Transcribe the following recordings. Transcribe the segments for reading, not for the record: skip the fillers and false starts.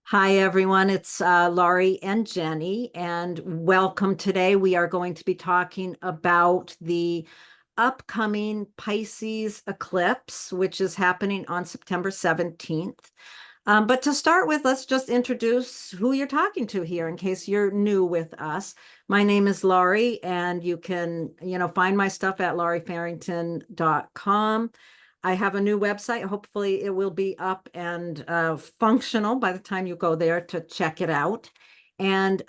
Hi, everyone. It's Laurie and Jennie, and welcome. Today, we are going to be talking about the upcoming Pisces eclipse, which is happening on September 17th. But to start with, let's just introduce who you're talking to here in case you're new with us. My name is Laurie, and you can, find my stuff at lauriefarrington.com. I have a new website. Hopefully, it will be up and functional by the time you go there to check it out. And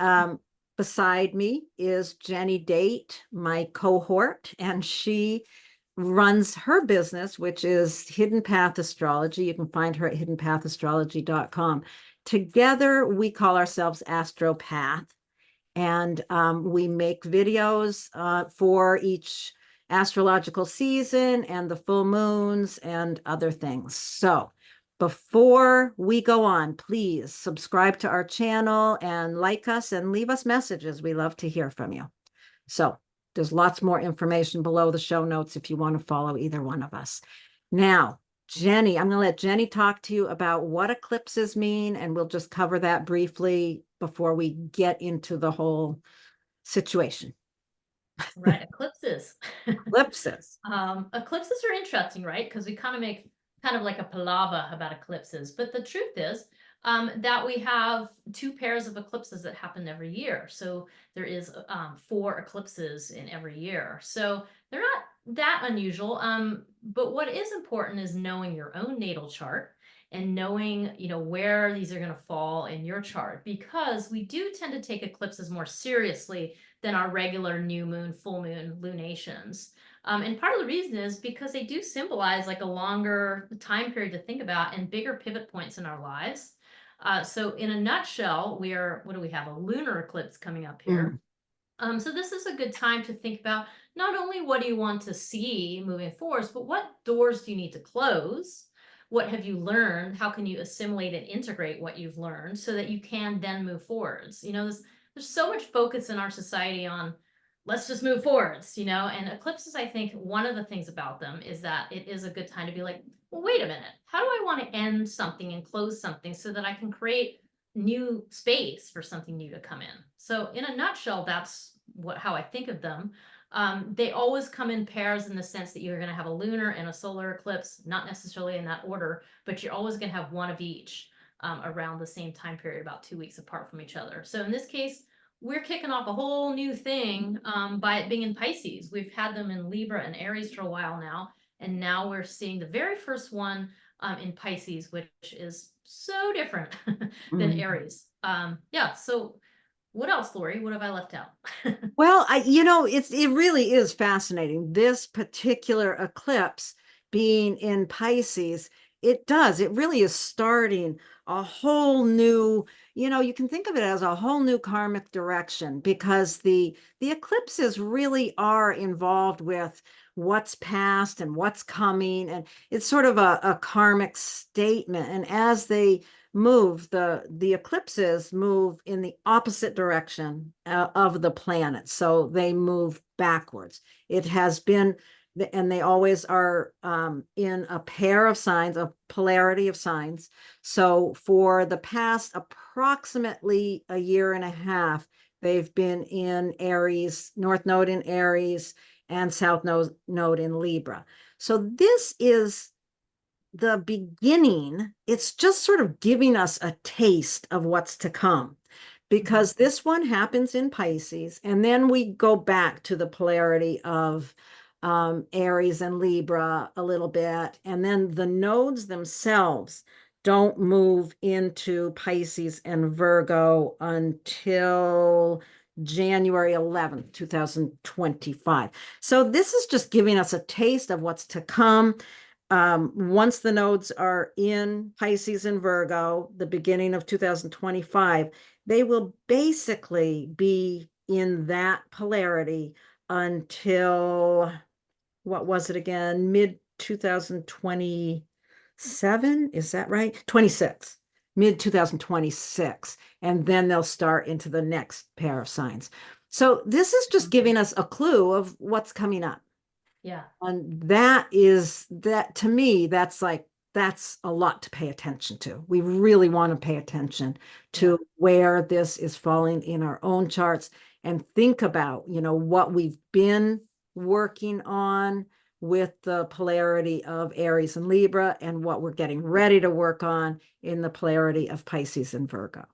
beside me is Jennie Date, my cohort, and she runs her business, which is Hidden Path Astrology. You can find her at hiddenpathastrology.com. Together, we call ourselves Astropath, and we make videos for each astrological season and the full moons and other things. So before we go on, please subscribe to our channel and like us and leave us messages. We love to hear from you. So there's lots more information below the show notes if you want to follow either one of us. Now, Jennie, I'm going to let Jennie talk to you about what eclipses mean, and we'll just cover that briefly before we get into the whole situation. Right, eclipses. Eclipses. Eclipses are interesting, right? Because we kind of make kind of like a palaver about eclipses. But the truth is that we have two pairs of eclipses that happen every year. So there is four eclipses in every year. So they're not that unusual. But what is important is knowing your own natal chart and knowing, where these are going to fall in your chart, because we do tend to take eclipses more seriously than our regular new moon, full moon lunations. And part of the reason is because they do symbolize like a longer time period to think about and bigger pivot points in our lives. So in a nutshell, what do we have? A lunar eclipse coming up here. So this is a good time to think about not only what do you want to see moving forwards, but what doors do you need to close? What have you learned? How can you assimilate and integrate what you've learned so that you can then move forwards? There's so much focus in our society on let's just move forwards, and eclipses, I think one of the things about them is that it is a good time to be like, well, wait a minute, how do I want to end something and close something so that I can create new space for something new to come in? So in a nutshell, that's how I think of them. They always come in pairs in the sense that you're going to have a lunar and a solar eclipse, not necessarily in that order, but you're always going to have one of each around the same time period, about 2 weeks apart from each other. So in this case, we're kicking off a whole new thing by it being in Pisces. We've had them in Libra and Aries for a while now, and now we're seeing the very first one in Pisces, which is so different than Aries. Yeah, so what else, Lori? What have I left out? Well, it really is fascinating. This particular eclipse being in Pisces, it really is starting a whole new, you can think of it as a whole new karmic direction, because the eclipses really are involved with what's past and what's coming, and it's sort of a karmic statement. And as they move, the eclipses move in the opposite direction of the planet, so they move backwards. It has been, and they always are in a pair of signs, a polarity of signs. So for the past approximately a year and a half, they've been in Aries, North Node in Aries, and South Node in Libra. So this is the beginning. It's just sort of giving us a taste of what's to come, because this one happens in Pisces, and then we go back to the polarity of Aries and Libra a little bit, and then the nodes themselves don't move into Pisces and Virgo until January 11th, 2025. So this is just giving us a taste of what's to come. Once the nodes are in Pisces and Virgo, the beginning of 2025, they will basically be in that polarity until, what was it again? Mid 2027? Is that right? 26, mid 2026. And then they'll start into the next pair of signs. So this is just giving us a clue of what's coming up. Yeah. And that to me, that's like that's a lot to pay attention to. We really want to pay attention to Yeah. where this is falling in our own charts and think about, what we've been working on with the polarity of Aries and Libra and what we're getting ready to work on in the polarity of Pisces and Virgo.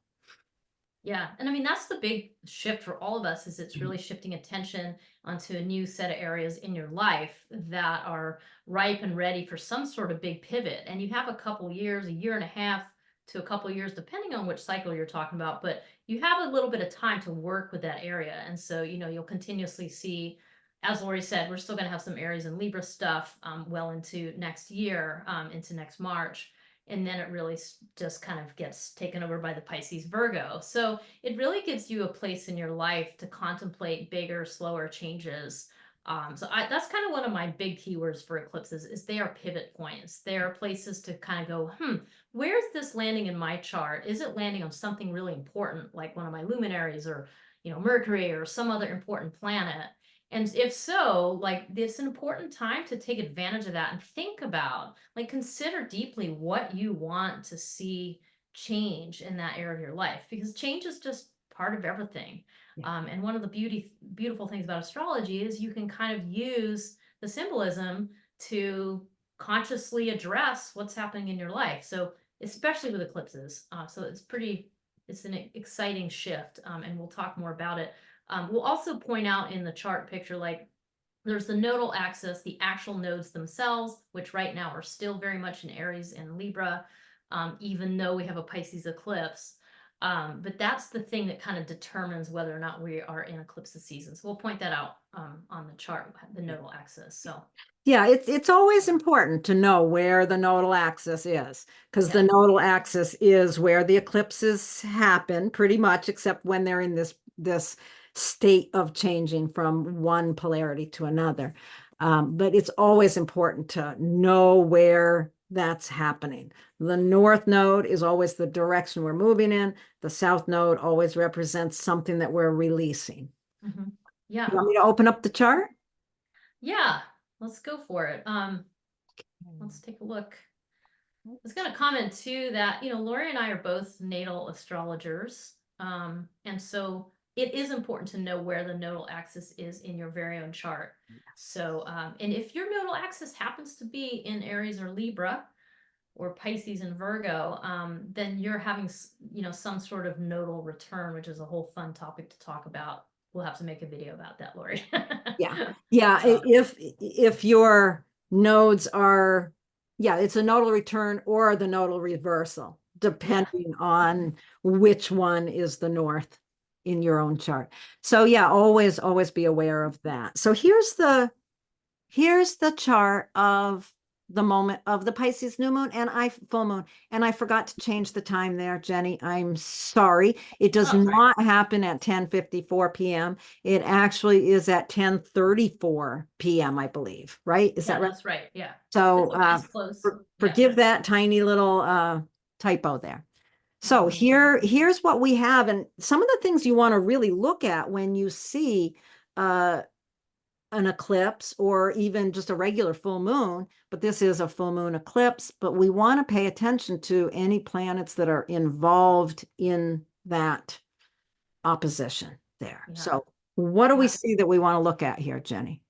Yeah. And I mean, that's the big shift for all of us is it's really shifting attention onto a new set of areas in your life that are ripe and ready for some sort of big pivot. And you have a couple years, a year and a half to a couple years, depending on which cycle you're talking about, but you have a little bit of time to work with that area. And so, you'll continuously see, as Laurie said, we're still going to have some Aries and Libra stuff well into next year, into next March. And then it really just kind of gets taken over by the Pisces Virgo. So it really gives you a place in your life to contemplate bigger, slower changes. That's kind of one of my big keywords for eclipses is they are pivot points. They are places to kind of go, where's this landing in my chart? Is it landing on something really important, like one of my luminaries or, Mercury or some other important planet? And if so, like it's an important time to take advantage of that and think about, like, consider deeply what you want to see change in that area of your life, because change is just part of everything. Yeah. And one of the beautiful things about astrology is you can kind of use the symbolism to consciously address what's happening in your life. So, especially with eclipses. So it's an exciting shift. And we'll talk more about it. We'll also point out in the chart picture, like there's the nodal axis, the actual nodes themselves, which right now are still very much in Aries and Libra, even though we have a Pisces eclipse. But that's the thing that kind of determines whether or not we are in eclipse season. So we'll point that out on the chart, the nodal axis. So Yeah, it's always important to know where the nodal axis is, because the yeah. nodal axis is where the eclipses happen, pretty much, except when they're in this state of changing from one polarity to another. But it's always important to know where that's happening. The north node is always the direction we're moving in. The south node always represents something that we're releasing. Mhm. You Yeah. want me to open up the chart? Yeah. Let's go for it. Let's take a look. I was going to comment too that, Lori and I are both natal astrologers. And so it is important to know where the nodal axis is in your very own chart. So, and if your nodal axis happens to be in Aries or Libra or Pisces and Virgo, then you're having, some sort of nodal return, which is a whole fun topic to talk about. We'll have to make a video about that, Lori. Yeah. Yeah. So, If your nodes are, yeah, it's a nodal return or the nodal reversal, yeah. depending on which one is the north in your own chart. So yeah, always be aware of that. So here's the chart of the moment of the Pisces new moon and full moon. And I forgot to change the time there, Jenny. I'm sorry. It does Oh, sorry. not happen at 10:54 p.m. It actually is at 10:34 p.m., I believe, right? Is Yeah, that right? that's right. Yeah. So It's close. Yeah. forgive that tiny little typo there. So Mhm. here's what we have, and some of the things you want to really look at when you see an eclipse or even just a regular full moon, but this is a full moon eclipse, but we want to pay attention to any planets that are involved in that opposition there. Yeah. So what do we Yeah. see that we want to look at here, Jenny?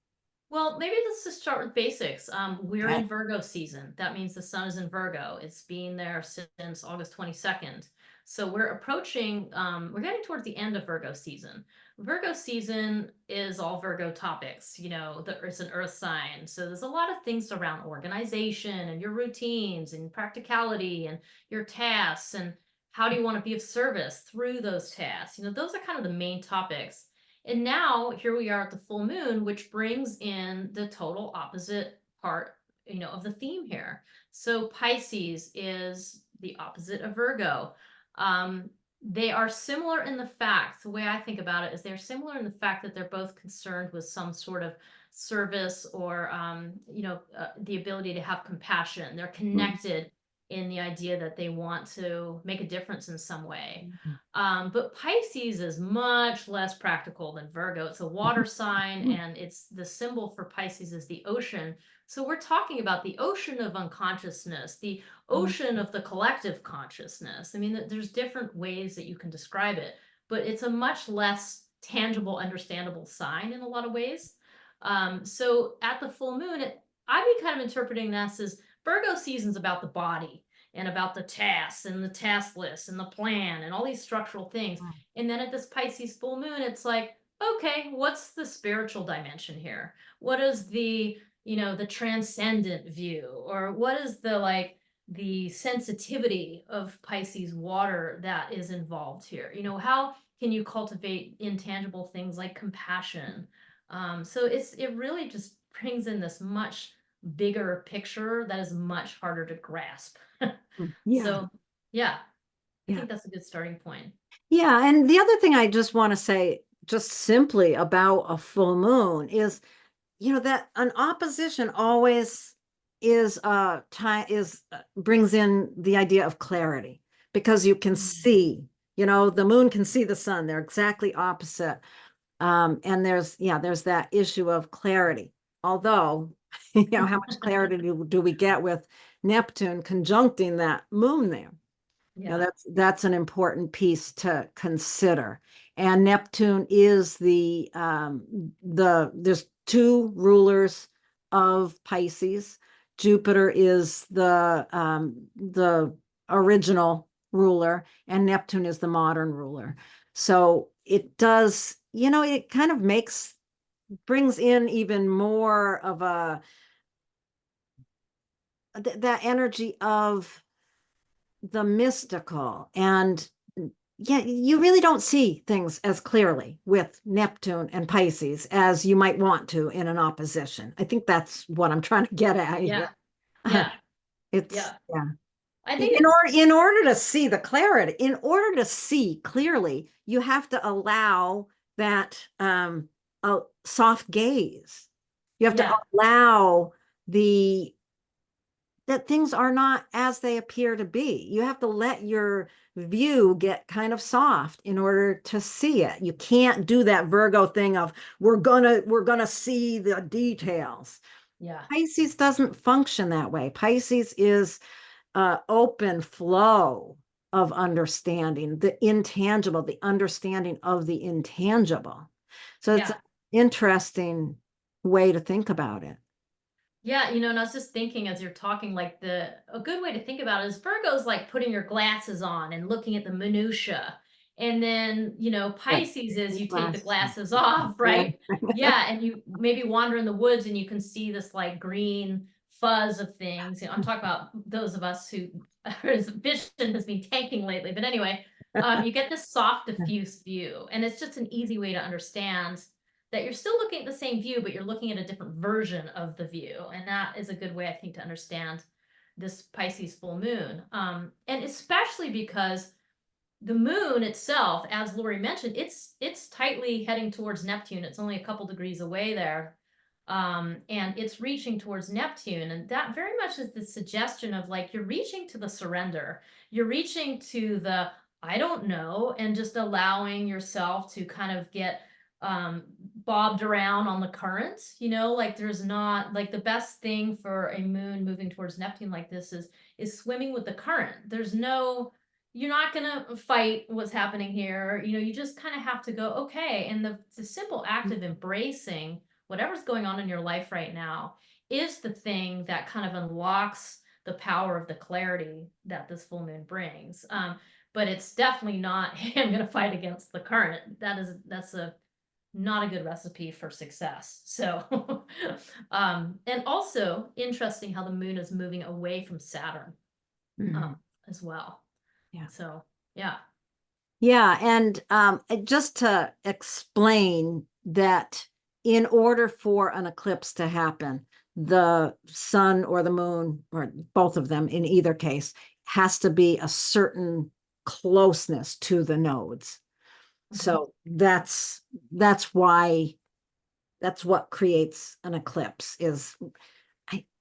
Well, maybe let's just start with basics. We're Okay. in Virgo season. That means the sun is in Virgo. It's been there since August 22nd. So we're approaching, we're getting towards the end of Virgo season. Virgo season is all Virgo topics. It's an earth sign. So there's a lot of things around organization and your routines and practicality and your tasks and how do you want to be of service through those tasks. Those are kind of the main topics. And now here we are at the full moon, which brings in the total opposite part, of the theme here. So Pisces is the opposite of Virgo. They are similar in the fact, the way I think about it is they're similar in the fact that they're both concerned with some sort of service or, the ability to have compassion. They're connected in the idea that they want to make a difference in some way. Mhm. But Pisces is much less practical than Virgo. It's a water sign, and it's the symbol for Pisces is the ocean. So we're talking about the ocean of unconsciousness, the ocean of the collective consciousness. I mean, there's different ways that you can describe it, but it's a much less tangible, understandable sign in a lot of ways. So at the full moon, I'd be kind of interpreting this as Virgo season's about the body and about the tasks and the task list and the plan and all these structural things. And then at this Pisces full moon, it's like, okay, what's the spiritual dimension here? What is the, the transcendent view? Or what is the sensitivity of Pisces water that is involved here? How can you cultivate intangible things like compassion? So it really just brings in this much bigger picture that is much harder to grasp. Yeah, So yeah, I yeah. think that's a good starting point. Yeah, and the other thing I just want to say, just simply about a full moon is, that an opposition always is time is brings in the idea of clarity, because you can Mm. see, the moon can see the sun. They're exactly opposite. And there's that issue of clarity. Although, how much clarity do we get with Neptune conjuncting that moon there? Yeah. That's an important piece to consider. And Neptune is there's two rulers of Pisces. Jupiter is the original ruler, and Neptune is the modern ruler. So it does, it kind of brings in even more of that energy of the mystical. And yeah, you really don't see things as clearly with Neptune and Pisces as you might want to in an opposition. I think that's what I'm trying to get at Yeah. here. Yeah. It's Yeah. yeah. I think In order to see the clarity, in order to see clearly, you have to allow that a soft gaze. You have to yeah. allow the that things are not as they appear to be. You have to let your view get kind of soft in order to see it. You can't do that Virgo thing of we're gonna see the details. Yeah. Pisces doesn't function that way. Pisces is open flow of understanding, the intangible, the understanding of the intangible. So it's an Yeah. interesting way to think about it. Yeah, and I was just thinking as you're talking, like a good way to think about it is Virgo's like putting your glasses on and looking at the minutia. And then, Yeah. Pisces is you take the Glasses. glasses off, right? Yeah, and you maybe wander in the woods and you can see this like green fuzz of things. I'm talking about those of us whose vision has been tanking lately. But anyway, you get this soft, diffuse view, and it's just an easy way to understand that you're still looking at the same view, but you're looking at a different version of the view. And that is a good way, I think, to understand this Pisces full moon. And especially because the moon itself, as Laurie mentioned, it's tightly heading towards Neptune. It's only a couple degrees away there. And it's reaching towards Neptune. And that very much is the suggestion of like you're reaching to the surrender. You're reaching to the I don't know, and just allowing yourself to kind of get um bobbed around on the currents, like there's not like the best thing for a moon moving towards Neptune like this is swimming with the current. There's no You're not gonna fight what's happening here. You just kind of have to go, okay. And the simple act of embracing whatever's going on in your life right now is the thing that kind of unlocks the power of the clarity that this full moon brings. But it's definitely not, hey, I'm gonna fight against the current. That's a not a good recipe for success. So, and also interesting how the moon is moving away from Saturn, Mhm. as well. Yeah. So, yeah. Yeah, and just to explain that in order for an eclipse to happen, the sun or the moon, or both of them in either case, has to be a certain closeness to the nodes. Mhm. So that's why that's what creates an eclipse is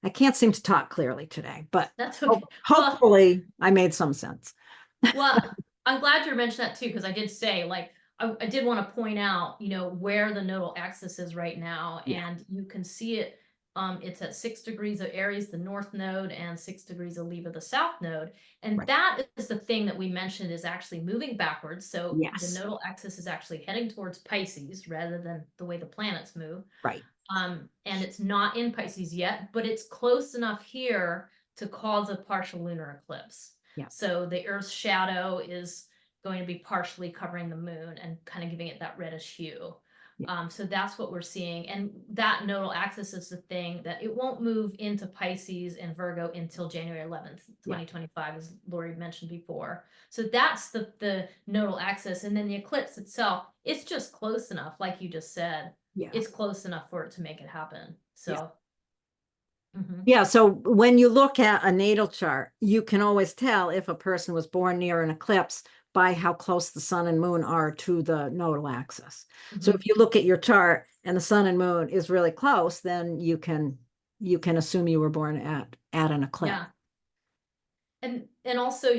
I can't seem to talk clearly today, but That's okay. Well, hopefully I made some sense. well, I'm glad you mentioned that too, because I did say, like, I did want to point out, where the nodal axis is right now, Yeah, and you can see it. It's at 6 degrees of Aries, the north node, and 6 degrees of Libra, the south node. And right. that is the thing that we mentioned is actually moving backwards. So the Yes, nodal axis is actually heading towards Pisces rather than the way the planets move. right. And it's not in Pisces yet, but it's close enough here to cause a partial lunar eclipse. Yeah, So the Earth's shadow is going to be partially covering the moon and kind of giving it that reddish hue. yeah, So that's what we're seeing. And that nodal axis is the thing that it won't move into Pisces and Virgo until January 11th, yeah, 2025, as Laurie mentioned before. So that's the nodal axis. And then the eclipse itself, it's just close enough, like you just said, yeah, it's close enough for it to make it happen. yeah. So, mhm. Yeah, so when you look at a natal chart, you can always tell if a person was born near an eclipse by how close the sun and moon are to the nodal axis. So if Mhm. you look at your chart and the sun and moon is really close, then you can assume you were born at an eclipse. Yeah. And also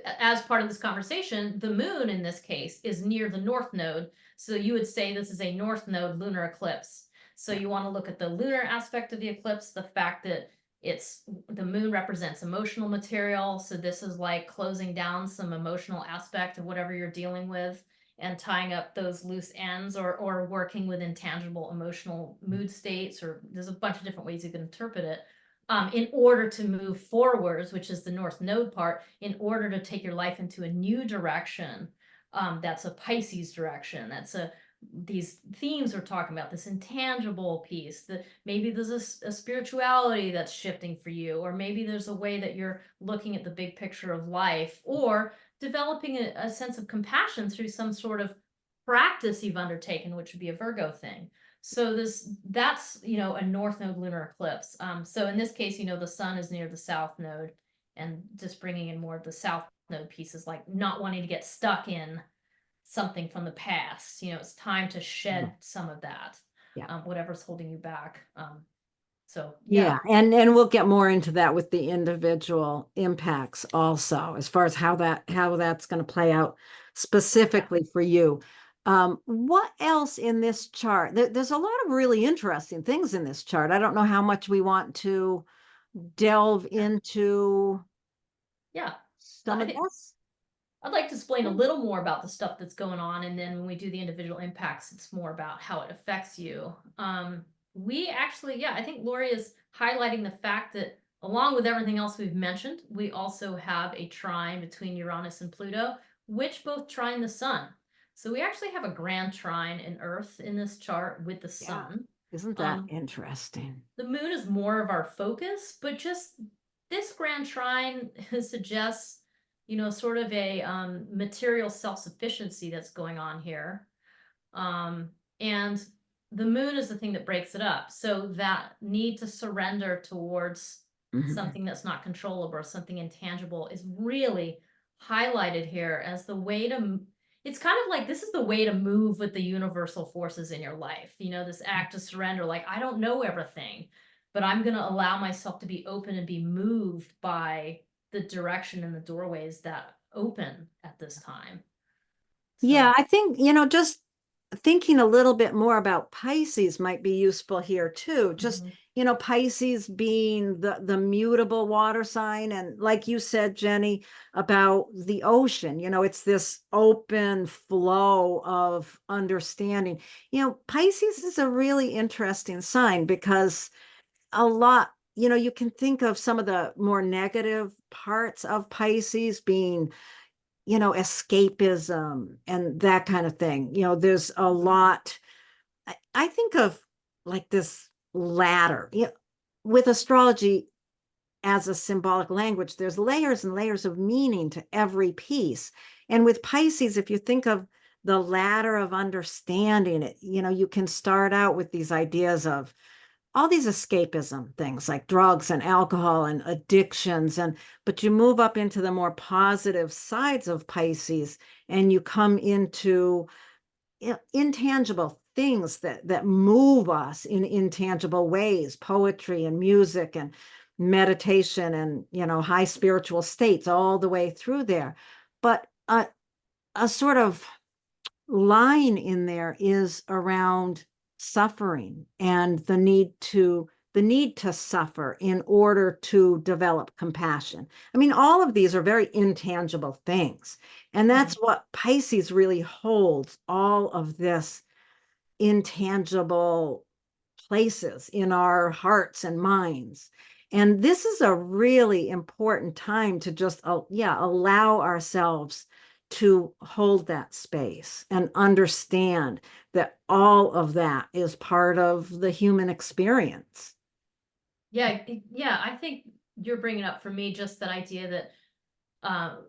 as part of this conversation, the moon in this case is near the north node. So you would say this is a north node lunar eclipse. So Yeah. you want to look at the lunar aspect of the eclipse, the fact that the moon represents emotional material. So this is like closing down some emotional aspect of whatever you're dealing with and tying up those loose ends, or working with intangible emotional mood states, or there's a bunch of different ways you can interpret it, in order to move forwards, which is the north node part, in order to take your life into a new direction. That's a Pisces direction. These themes we're talking about, this intangible piece, that maybe there's a spirituality that's shifting for you, or maybe there's a way that you're looking at the big picture of life, or developing a sense of compassion through some sort of practice you've undertaken, which would be a Virgo thing. So that's a north node lunar eclipse. So in this case, the sun is near the south node, and just bringing in more of the south node pieces, like not wanting to get stuck in something from the past. It's time to shed some of that, Yeah. whatever's holding you back. So yeah, Yeah, and we'll get more into that with the individual impacts also, as far as how that's going to play out yeah, specifically for you. What else in this chart? There's a lot of really interesting things in this chart. I don't know how much we want to delve yeah, into yeah. some I of think this. I'd like to explain a little more about the stuff that's going on, and then when we do the individual impacts, it's more about how it affects you. We actually, yeah, I think Laurie is highlighting the fact that along with everything else we've mentioned, we also have a trine between Uranus and Pluto, which both trine the sun. So we actually have a grand trine in Earth in this chart with the Yeah, sun. isn't that Um, interesting? the moon is more of our focus, but just this grand trine suggests, sort of a material self-sufficiency that's going on here. And the moon is the thing that breaks it up. So that need to surrender towards Mhm. something that's not controllable or something intangible is really highlighted here as the way to. It's kind of like this is the way to move with the universal forces in your life. This act of surrender, like, I don't know everything, but I'm going to allow myself to be open and be moved by the direction and the doorways that open at this time. Yeah, So, I think, just thinking a little bit more about Pisces might be useful here too. Just, mhm. Pisces being the mutable water sign. And like you said, Jenny, about the ocean, it's this open flow of understanding. Pisces is a really interesting sign because a lot, you can think of some of the more negative parts of Pisces being escapism and that kind of thing. There's a lot. I think of like this ladder. With astrology as a symbolic language, there's layers and layers of meaning to every piece. And with Pisces, if you think of the ladder of understanding it, you can start out with these ideas of all these escapism things like drugs and alcohol and addictions, but you move up into the more positive sides of Pisces and you come into intangible things that move us in intangible ways, poetry and music and meditation and, high spiritual states all the way through there. But a sort of line in there is around suffering and the need to suffer in order to develop compassion. I mean, all of these are very intangible things. And that's what Pisces really holds, all of this intangible places in our hearts and minds. And this is a really important time to just, allow ourselves to hold that space and understand that all of that is part of the human experience. Yeah, yeah, I think you're bringing up for me just that idea that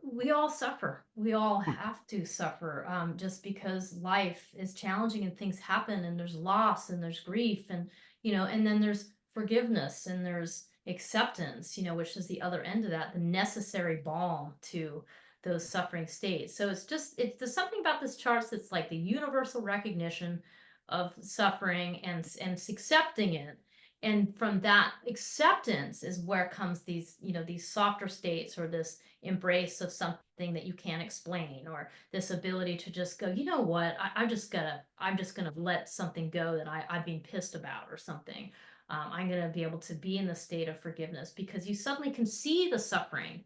we all suffer. We all have to suffer just because life is challenging and things happen and there's loss and there's grief and then there's forgiveness and there's acceptance, which is the other end of that, the necessary balm to those suffering states. So there's something about this chart that's like the universal recognition of suffering and accepting it. And from that acceptance is where comes these softer states, or this embrace of something that you can't explain, or this ability to just go, you know what, I'm just gonna let something go that I've been pissed about or something. I'm gonna be able to be in the state of forgiveness, because you suddenly can see the suffering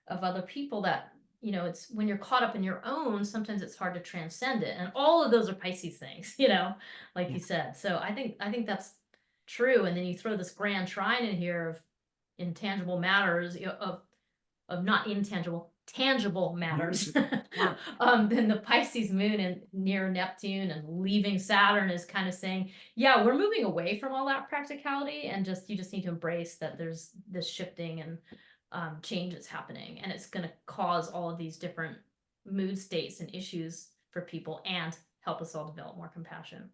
of other people that, it's when you're caught up in your own, sometimes it's hard to transcend it. And all of those are Pisces things, like Yeah. you said. So I think that's true. And then you throw this grand trine in here of intangible matters, of not intangible, tangible matters. Yeah. Then the Pisces moon and near Neptune and leaving Saturn is kind of saying, yeah, we're moving away from all that practicality, and you just need to embrace that there's this shifting and change that's happening, and it's going to cause all of these different mood states and issues for people, and help us all develop more compassion.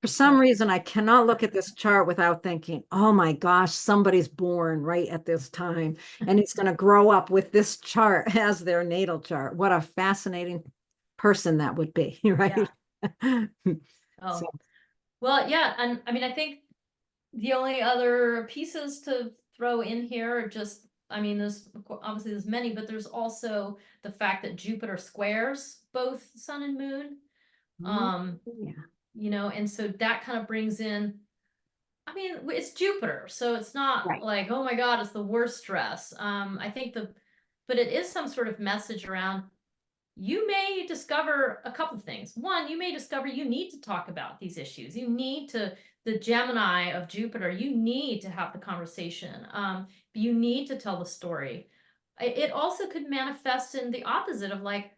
For So some reason, I cannot look at this chart without thinking, oh my gosh, somebody's born right at this time, and it's going to grow up with this chart as their natal chart. What a fascinating person that would be, right? yeah. So, Oh, well, yeah. And I mean, I think the only other pieces to throw in here are just, I mean, obviously there's many, but there's also the fact that Jupiter squares both Sun and Moon. yeah. And so that kind of brings in, I mean, it's Jupiter, so it's not Right. like, oh my God, it's the worst stress. I think but it is some sort of message around, you may discover a couple of things. One, you may discover you need to talk about these issues. The Gemini of Jupiter, you need to have the conversation. You need to tell the story. It also could manifest in the opposite of like,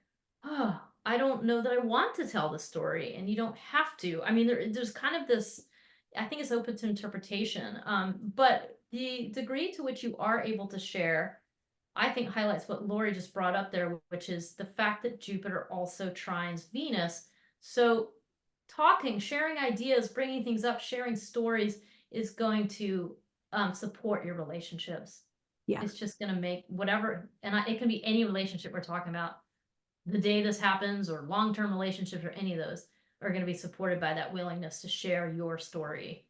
oh, I don't know that I want to tell the story, and you don't have to. I mean, there's kind of this, I think it's open to interpretation. But the degree to which you are able to share, I think highlights what Laurie just brought up there, which is the fact that Jupiter also trines Venus. So sharing ideas, bringing things up, sharing stories is going to support your relationships. Yeah. It's just going to make whatever, and it can be any relationship we're talking about. The day this happens, or long-term relationships, or any of those, are going to be supported by that willingness to share your story.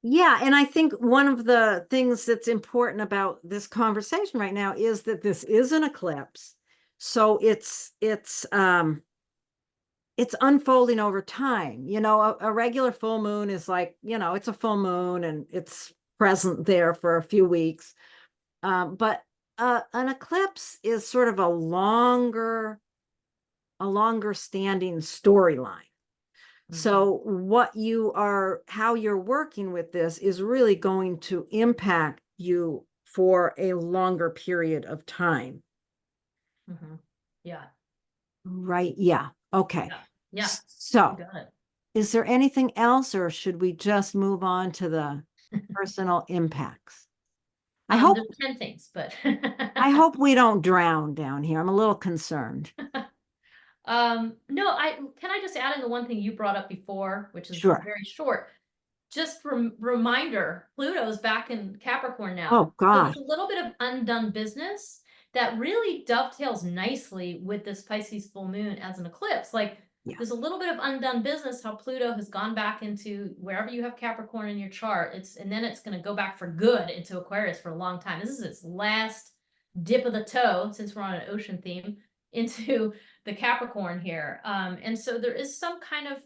Yeah, and I think one of the things that's important about this conversation right now is that this is an eclipse. So it's unfolding over time. A regular full moon is like, it's a full moon and it's present there for a few weeks. But an eclipse is sort of a longer standing storyline. So how you're working with this is really going to impact you for a longer period of time. Mm-hmm. Yeah. Right? Yeah. Okay. Yeah. Yeah. You So, got it. is there anything else, or should we just move on to the personal impacts? I hope There's 10 things, but I hope we don't drown down here. I'm a little concerned. no, I just add in the one thing you brought up before, which is Sure. very short. Just reminder, Pluto's back in Capricorn now. Oh So gosh. there's a little bit of undone business that really dovetails nicely with this Pisces full moon as an eclipse. Like, Yeah. There's a little bit of undone business, how Pluto has gone back into wherever you have Capricorn in your chart. And then it's going to go back for good into Aquarius for a long time. This is its last dip of the toe, since we're on an ocean theme, into the Capricorn here. And so there is some kind of,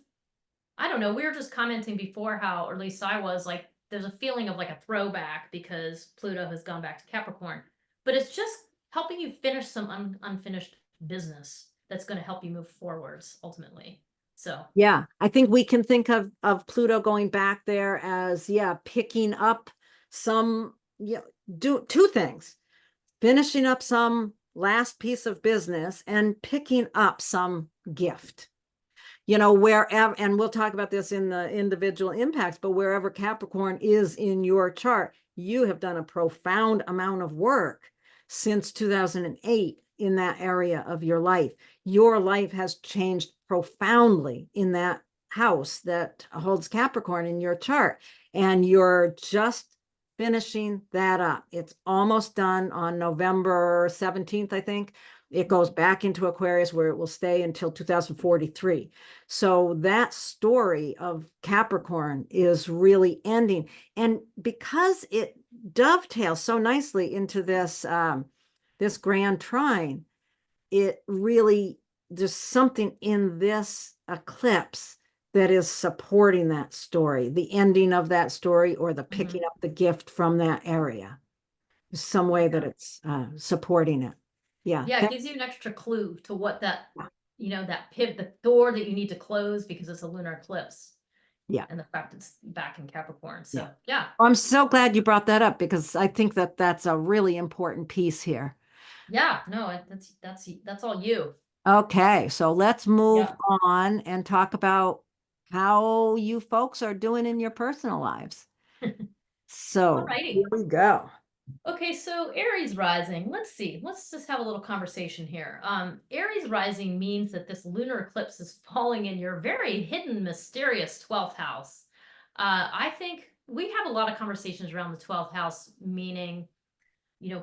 I don't know, we were just commenting before how, or at least I was, like, there's a feeling of like a throwback because Pluto has gone back to Capricorn. But it's just helping you finish some unfinished business that's going to help you move forwards ultimately. So Yeah, I think we can think of Pluto going back there as, yeah, picking up some, yeah, do two things: finishing up some last piece of business and picking up some gift. Wherever, and we'll talk about this in the individual impacts, but wherever Capricorn is in your chart, you have done a profound amount of work since 2008 in that area of your life. Your life has changed profoundly in that house that holds Capricorn in your chart, and you're just finishing that up. It's almost done on November 17th, I think. It goes back into Aquarius, where it will stay until 2043. So that story of Capricorn is really ending. And because it dovetails so nicely into this grand trine, it really, there's something in this eclipse that is supporting that story, the ending of that story, or the picking up the gift from that area. Some way that it's supporting it. Yeah. yeah, it gives you an extra clue to what that, that pivot, the door that you need to close because it's a lunar eclipse. Yeah. And the fact it's back in Capricorn. So Yeah. yeah. I'm so glad you brought that up, because I think that that's a really important piece here. Yeah, no, that's all you. Okay, so let's move Yeah. on and talk about how you folks are doing in your personal lives. So here Alrighty. we go. Okay, so Aries rising. Let's see. Let's just have a little conversation here. Aries rising means that this lunar eclipse is falling in your very hidden, mysterious 12th house. I think we have a lot of conversations around the 12th house, meaning,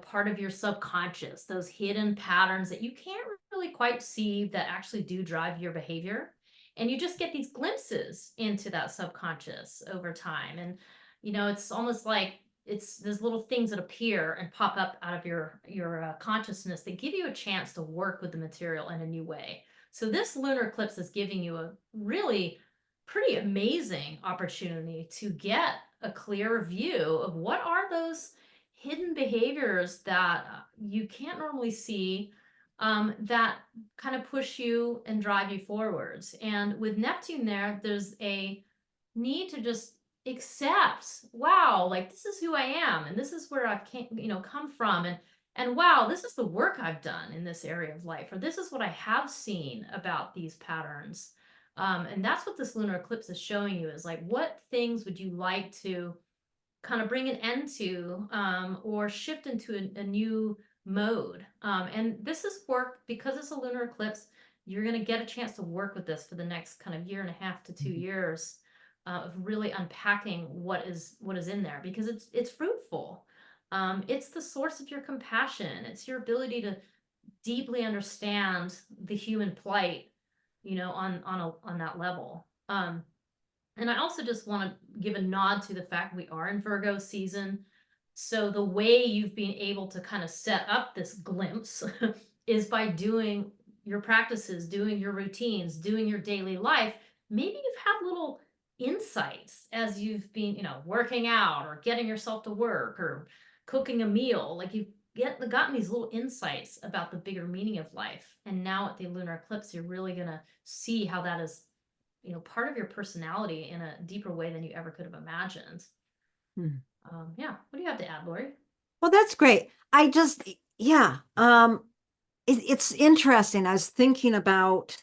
part of your subconscious, those hidden patterns that you can't really quite see that actually do drive your behavior. And you just get these glimpses into that subconscious over time. And, it's almost like it's those little things that appear and pop up out of your consciousness that give you a chance to work with the material in a new way. So this lunar eclipse is giving you a really pretty amazing opportunity to get a clear view of what are those hidden behaviors that you can't normally see, that kind of push you and drive you forwards. And with Neptune there, there's a need to just accept, wow, like this is who I am, and this is where I've come from, and wow, this is the work I've done in this area of life, or this is what I have seen about these patterns. And that's what this lunar eclipse is showing you, is like, what things would you like to kind of bring an end to, or shift into a new mode. And this is work because it's a lunar eclipse. You're going to get a chance to work with this for the next kind of 1.5 to 2 years, of really unpacking what is in there, because it's fruitful. It's the source of your compassion. It's your ability to deeply understand the human plight, on that level. And I also just want to give a nod to the fact we are in Virgo season. So the way you've been able to kind of set up this glimpse is by doing your practices, doing your routines, doing your daily life. Maybe you've had little insights as you've been, working out or getting yourself to work or cooking a meal. Like you've gotten these little insights about the bigger meaning of life. And now at the lunar eclipse, you're really going to see how that is, part of your personality in a deeper way than you ever could have imagined. Hmm. Yeah. What do you have to add, Laurie? Well, that's great. Yeah, it's interesting. I was thinking about,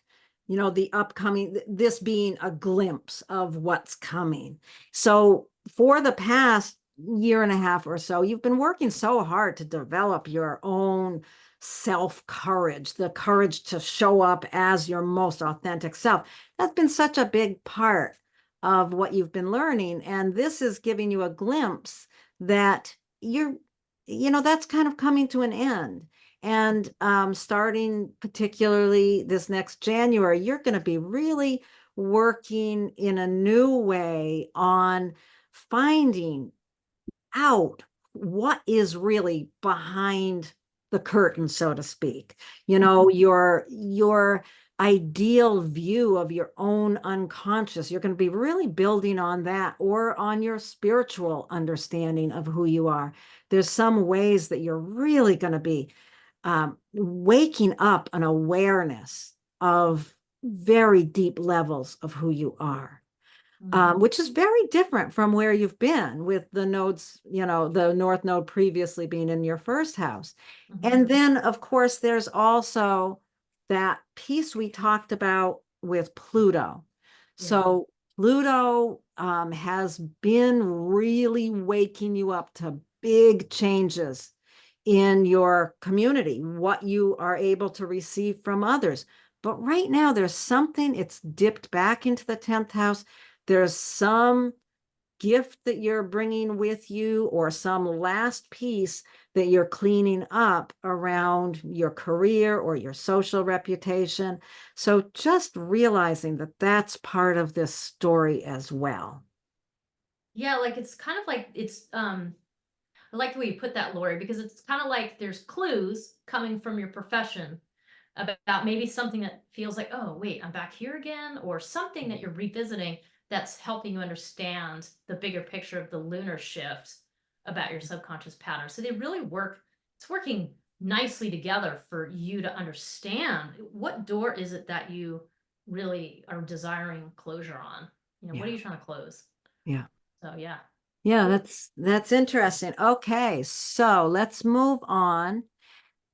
the upcoming, this being a glimpse of what's coming. So for the past year and a half or so, you've been working so hard to develop your own self-courage, the courage to show up as your most authentic self. That's been such a big part of what you've been learning. And this is giving you a glimpse that that's kind of coming to an end. And starting particularly this next January, you're going to be really working in a new way on finding out what is really behind the curtain, so to speak. You know, your ideal view of your own unconscious. You're going to be really building on that or on your spiritual understanding of who you are. There's some ways that you're really going to be waking up an awareness of very deep levels of who you are. Which is very different from where you've been with the nodes, you know, the North Node previously being in your first house. And then, of course, there's also that piece we talked about with Pluto. So Pluto has been really waking you up to big changes in your community, what you are able to receive from others. But right now, there's something, it's dipped back into the 10th house. There's some gift that you're bringing with you or some last piece that you're cleaning up around your career or your social reputation. So just realizing that that's part of this story as well. Yeah, like it's kind of like I like the way you put that, Lori, because it's kind of like there's clues coming from your profession about maybe something that feels like, oh, wait, I'm back here again, or something that you're revisiting that's helping you understand the bigger picture of the lunar shift about your subconscious pattern. So they really work, it's working nicely together for you to understand what door is it that you really are desiring closure on. You know, what are Yeah. you trying to close? Yeah. So yeah. Yeah, Cool. that's interesting. Okay, so let's move on.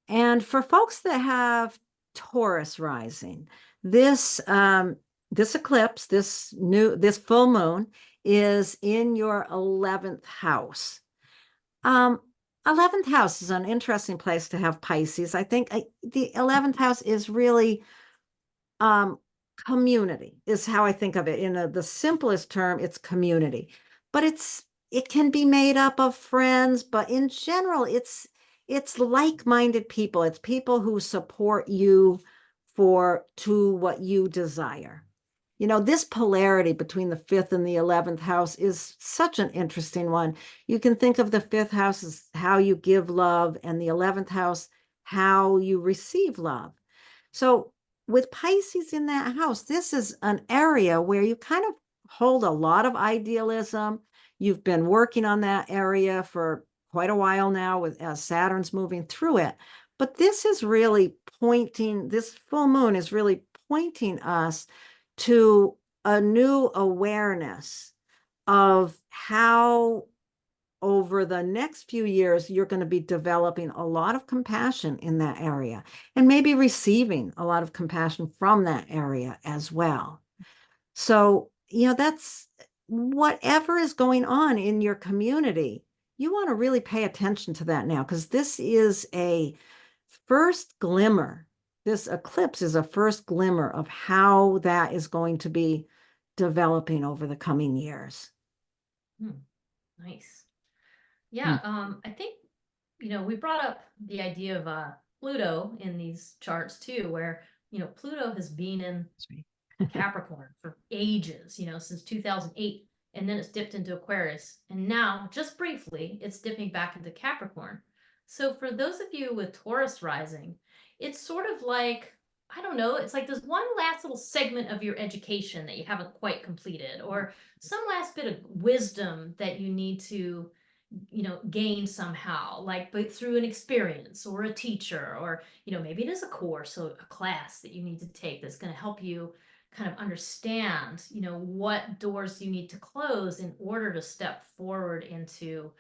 And for folks that have Taurus rising, this this eclipse, this full moon is in your 11th house. Um 11th house is an interesting place to have Pisces. I think the 11th house is really um, community is how I think of it. In the simplest term, it's community, but it can be made up of friends, but in general, it's like-minded people. It's people who support you for to what you desire. You know, this polarity between the fifth and the 11th house is such an interesting one. You can think of the fifth house as how you give love, and the 11th house, how you receive love. So with Pisces in that house, this is an area where you kind of hold a lot of idealism. You've been working on that area for quite a while now with as Saturn's moving through it. But this is really pointing, this full moon is really pointing us to a new awareness of how over the next few years, you're going to be developing a lot of compassion in that area and maybe receiving a lot of compassion from that area as well. So, you know, that's whatever is going on in your community, you want to really pay attention to that now because this is a first glimmer. This eclipse is a first glimmer of how that is going to be developing over the coming years. Hmm, nice. Hmm. Yeah, I think, we brought up the idea of Pluto in these charts too, where, Pluto has been in Capricorn for ages, since 2008, and then it's dipped into Aquarius. And now, just briefly, it's dipping back into Capricorn. So for those of you with Taurus rising, it's sort of like, I don't know, it's like there's one last little segment of your education that you haven't quite completed, or some last bit of wisdom that you need to gain somehow, like but through an experience or a teacher, or maybe it is a course or a class that you need to take that's going to help you kind of understand what doors you need to close in order to step forward into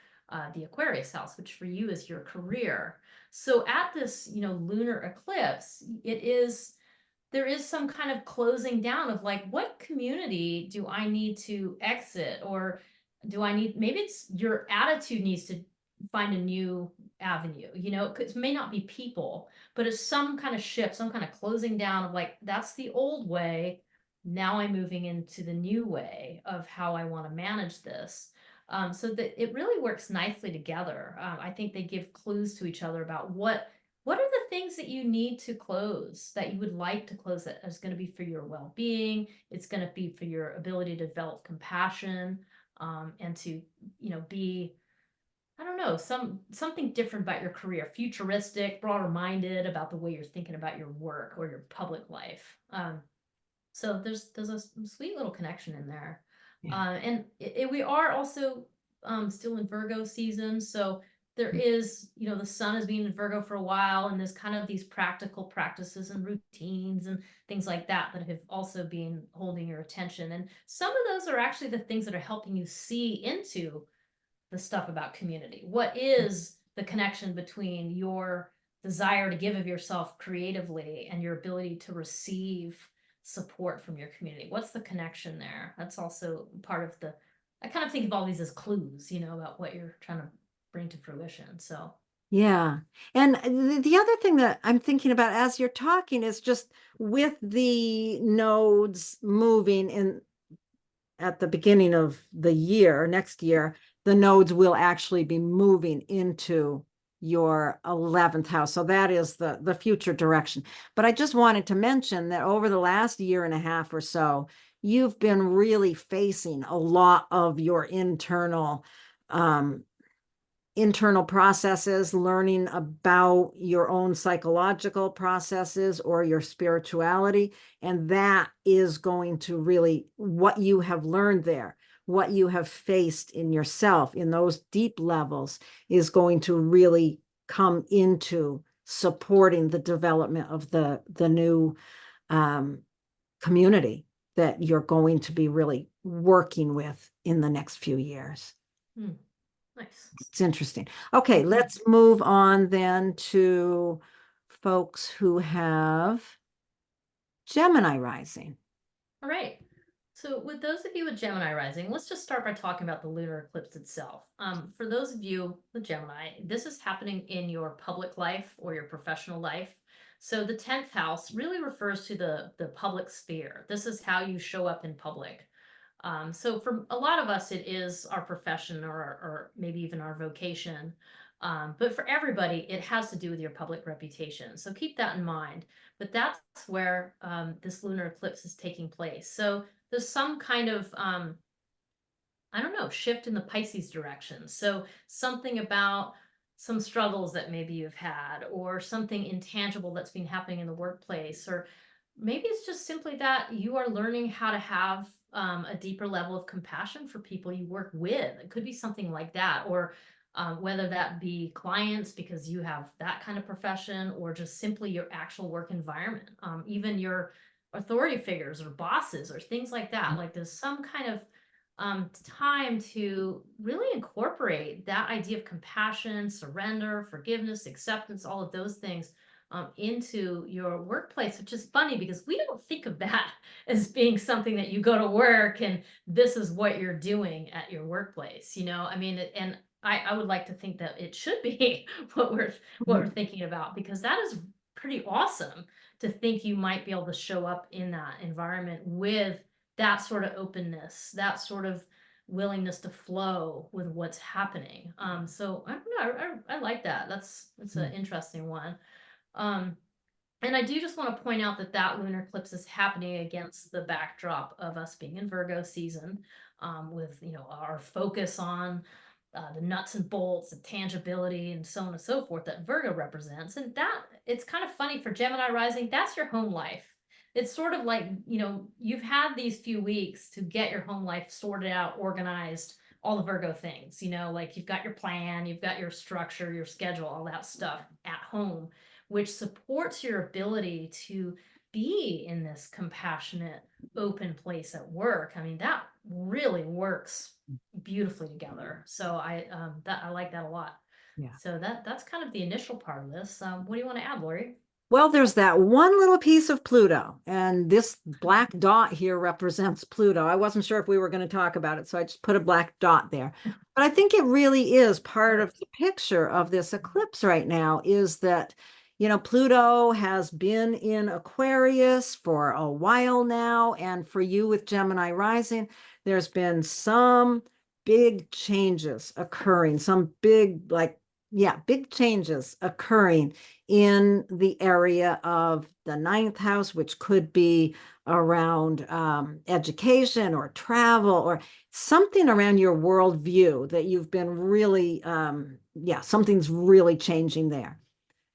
the Aquarius house, which for you is your career. So at this lunar eclipse, there is some kind of closing down of like, what community do I need to exit? Or do I need, maybe it's your attitude needs to find a new avenue, it may not be people, but it's some kind of shift, some kind of closing down of like, that's the old way. Now I'm moving into the new way of how I want to manage this. So that it really works nicely together. I think they give clues to each other about what are the things that you need to close, that you would like to close, that is going to be for your well-being. It's going to be for your ability to develop compassion, and to, be, I don't know, something different about your career, futuristic, broader minded about the way you're thinking about your work or your public life. So there's a sweet little connection in there. Yeah. And we are also still in Virgo season, so there is, the sun has been in Virgo for a while, and there's kind of these practical practices and routines and things like that that have also been holding your attention. And some of those are actually the things that are helping you see into the stuff about community. What is the connection between your desire to give of yourself creatively and your ability to receive support from your community? What's the connection there? That's also part of the, I kind of think of all these as clues, about what you're trying to bring to fruition. So Yeah. And the other thing that I'm thinking about as you're talking is just with the nodes moving in at the beginning of the year, next year, the nodes will actually be moving into your 11th house. So that is the future direction. But I just wanted to mention that over the last year and a half or so, you've been really facing a lot of your internal processes, learning about your own psychological processes or your spirituality. And that is going to really, what you have learned there, what you have faced in yourself in those deep levels is going to really come into supporting the development of the new community that you're going to be really working with in the next few years. nice. It's interesting. Okay, let's move on then to folks who have Gemini rising. All right. So with those of you with Gemini rising, let's just start by talking about the lunar eclipse itself. For those of you with Gemini, this is happening in your public life or your professional life. So the 10th house really refers to the public sphere. This is how you show up in public. So for a lot of us, it is our profession or maybe even our vocation. But for everybody, it has to do with your public reputation. So keep that in mind. But that's where this lunar eclipse is taking place. So there's some kind of, I don't know, shift in the Pisces direction. So something about some struggles that maybe you've had, or something intangible that's been happening in the workplace, or maybe it's just simply that you are learning how to have a deeper level of compassion for people you work with. It could be something like that, or whether that be clients because you have that kind of profession, or just simply your actual work environment, even your authority figures or bosses or things like that. Like there's some kind of time to really incorporate that idea of compassion, surrender, forgiveness, acceptance, all of those things into your workplace, which is funny because we don't think of that as being something that you go to work and this is what you're doing at your workplace. I mean, and I would like to think that it should be what we're thinking about, because that is pretty awesome to think you might be able to show up in that environment with that sort of openness, that sort of willingness to flow with what's happening. So I don't know, I like that. That's an interesting one. And I do just want to point out that that lunar eclipse is happening against the backdrop of us being in Virgo season, with our focus on the nuts and bolts, the tangibility, and so on and so forth that Virgo represents. And that it's kind of funny for Gemini rising. That's your home life. It's sort of like you've had these few weeks to get your home life sorted out, organized, all the Virgo things. Like you've got your plan, you've got your structure, your schedule, all that stuff at home, which supports your ability to be in this compassionate, open place at work. I mean, that really works beautifully together. So I like that a lot. Yeah. So that's kind of the initial part of this. What do you want to add, Laurie? Well, there's that one little piece of Pluto, and this black dot here represents Pluto. I wasn't sure if we were going to talk about it, so I just put a black dot there. But I think it really is part of the picture of this eclipse right now is that, Pluto has been in Aquarius for a while now. And for you with Gemini rising, there's been some big changes occurring, some big, like, yeah, big changes occurring in the area of the ninth house, which could be around education or travel or something around your worldview that you've been really, yeah, something's really changing there.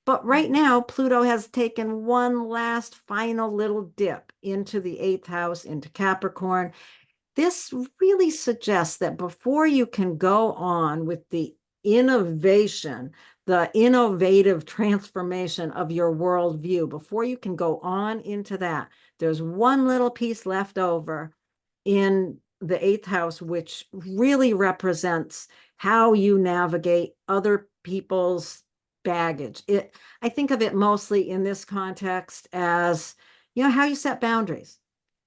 But right now, Pluto has taken one last final little dip into the eighth house, into Capricorn. This really suggests that before you can go on with the innovation, the innovative transformation of your worldview, before you can go on into that, there's one little piece left over in the eighth house, which really represents how you navigate other people's baggage. I think of it mostly in this context as, how you set boundaries.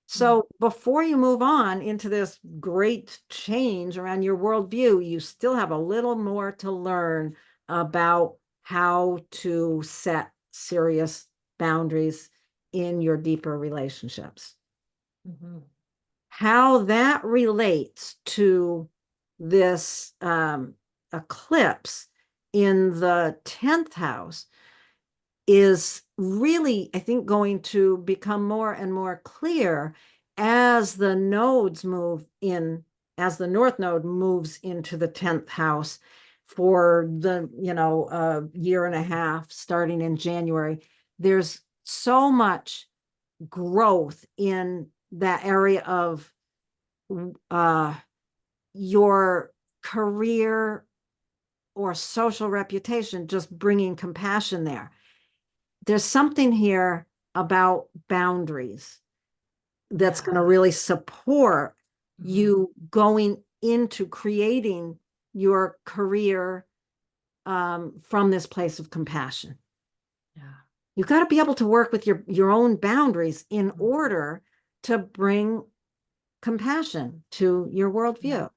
So before you move on into this great change around your worldview, you still have a little more to learn about how to set serious boundaries in your deeper relationships. Mm-hmm. How that relates to this eclipse in the 10th house is really, I think, going to become more and more clear as the nodes move in, as the North Node moves into the 10th house for the, year and a half starting in January. There's so much growth in that area of your career or social reputation, just bringing compassion there. There's something here about boundaries that's going to really support you going into creating your career from this place of compassion. Yeah. You've got to be able to work with your own boundaries in order to bring compassion to your worldview.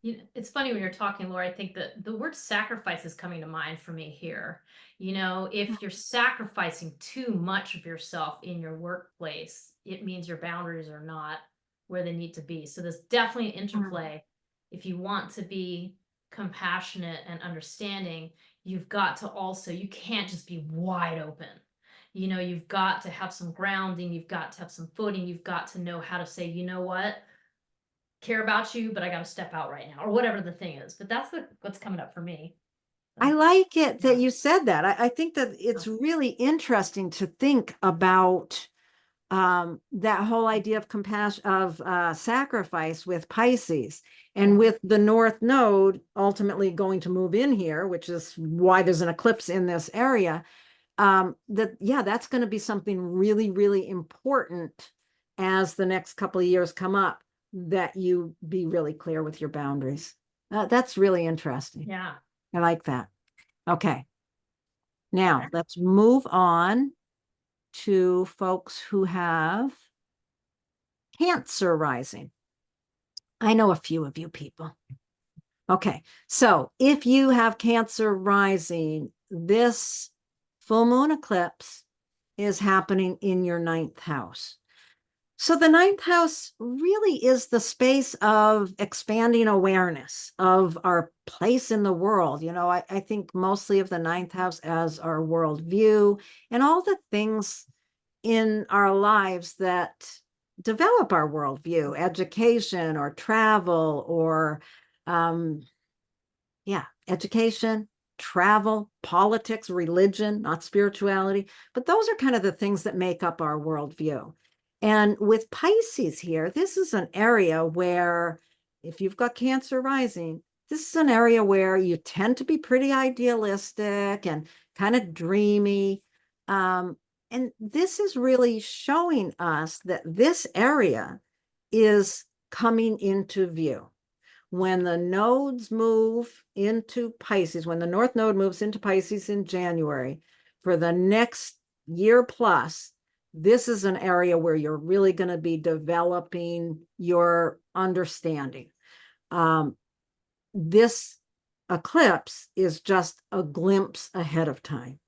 Yeah. It's funny when you're talking, Laura, I think that the word sacrifice is coming to mind for me here. If you're sacrificing too much of yourself in your workplace, it means your boundaries are not where they need to be. So there's definitely an interplay. If you want to be compassionate and understanding, you've got to also, you can't just be wide open. You've got to have some grounding, you've got to have some footing, you've got to know how to say, you know what? Care about you, but I got to step out right now, or whatever the thing is. But that's what's coming up for me. I like it that you said that. I think that it's really interesting to think about that whole idea of compassion, of sacrifice with Pisces, and with the North Node ultimately going to move in here, which is why there's an eclipse in this area. That's going to be something really, really important as the next couple of years come up, that you be really clear with your boundaries. That's really interesting. Yeah. I like that. Okay. Now let's move on to folks who have Cancer rising. I know a few of you people. Okay. So if you have Cancer rising, this full moon eclipse is happening in your ninth house. So the ninth house really is the space of expanding awareness of our place in the world. I think mostly of the ninth house as our worldview and all the things in our lives that develop our worldview, education or travel or, education, travel, politics, religion, not spirituality, but those are kind of the things that make up our worldview. And with Pisces here, this is an area where, if you've got Cancer rising, this is an area where you tend to be pretty idealistic and kind of dreamy. And this is really showing us that this area is coming into view. When the nodes move into Pisces, when the North Node moves into Pisces in January, for the next year plus, this is an area where you're really going to be developing your understanding. This eclipse is just a glimpse ahead of time.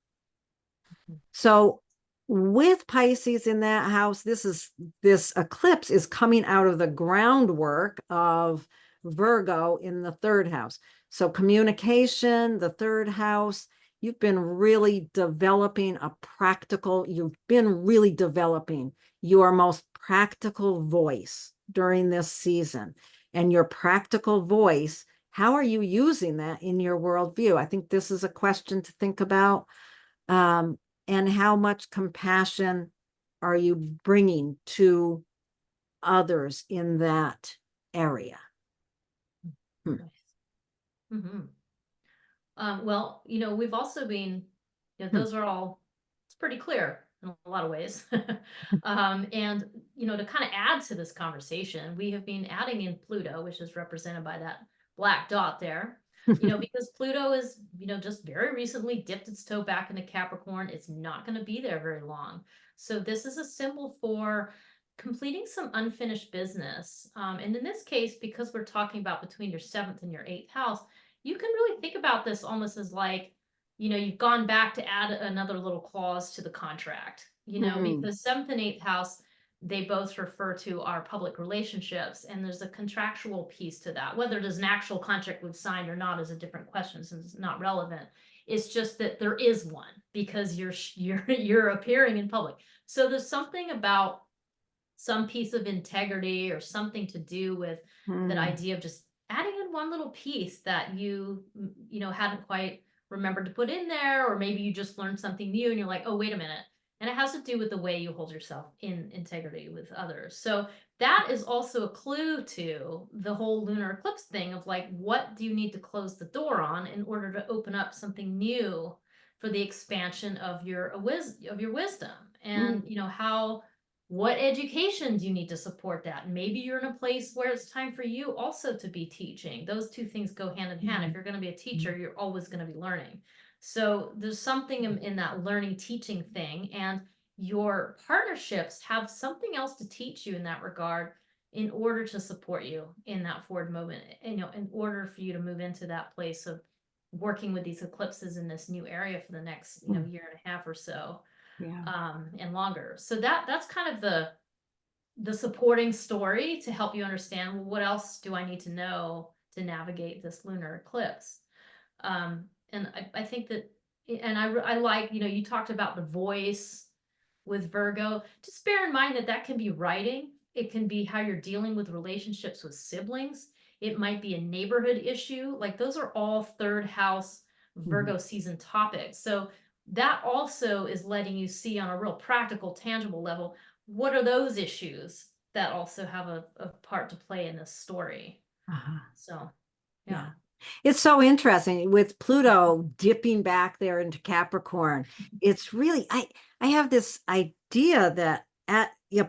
So with Pisces in that house, this eclipse is coming out of the groundwork of Virgo in the third house. So communication, the third house, you've been really developing you've been really developing your most practical voice during this season. And your practical voice, how are you using that in your worldview? I think this is a question to think about. And how much compassion are you bringing to others in that area? Nice. Mhm. Well, we've also been, those are all, it's pretty clear in a lot of ways. And, to kind of add to this conversation, we have been adding in Pluto, which is represented by that black dot there, because Pluto is, just very recently dipped its toe back into Capricorn. It's not going to be there very long. So this is a symbol for completing some unfinished business. And in this case, because we're talking about between your seventh and your eighth house, you can really think about this almost as like, you've gone back to add another little clause to the contract, because seventh and eighth house, they both refer to our public relationships, and there's a contractual piece to that. Whether there's an actual contract we've signed or not is a different question, since it's not relevant. It's just that there is one because you're appearing in public. So there's something about some piece of integrity or something to do with that idea of just adding in one little piece that you hadn't quite remembered to put in there, or maybe you just learned something new and you're like, oh, wait a minute. And it has to do with the way you hold yourself in integrity with others. So that is also a clue to the whole lunar eclipse thing of like, what do you need to close the door on in order to open up something new for the expansion of your wisdom? And how, what education do you need to support that? Maybe you're in a place where it's time for you also to be teaching. Those two things go hand in hand. If you're going to be a teacher, you're always going to be learning. So there's something in that learning teaching thing, and your partnerships have something else to teach you in that regard in order to support you in that forward movement, in order for you to move into that place of working with these eclipses in this new area for the next year and a half or so. And longer. So that's kind of the supporting story to help you understand, well, what else do I need to know to navigate this lunar eclipse? And I think that, and I like, you talked about the voice with Virgo. Just bear in mind that can be writing. It can be how you're dealing with relationships with siblings. It might be a neighborhood issue. Like those are all third house Virgo season topics. So that also is letting you see on a real practical, tangible level, what are those issues that also have a part to play in this story. So, yeah. It's so interesting with Pluto dipping back there into Capricorn. It's really, I have this idea that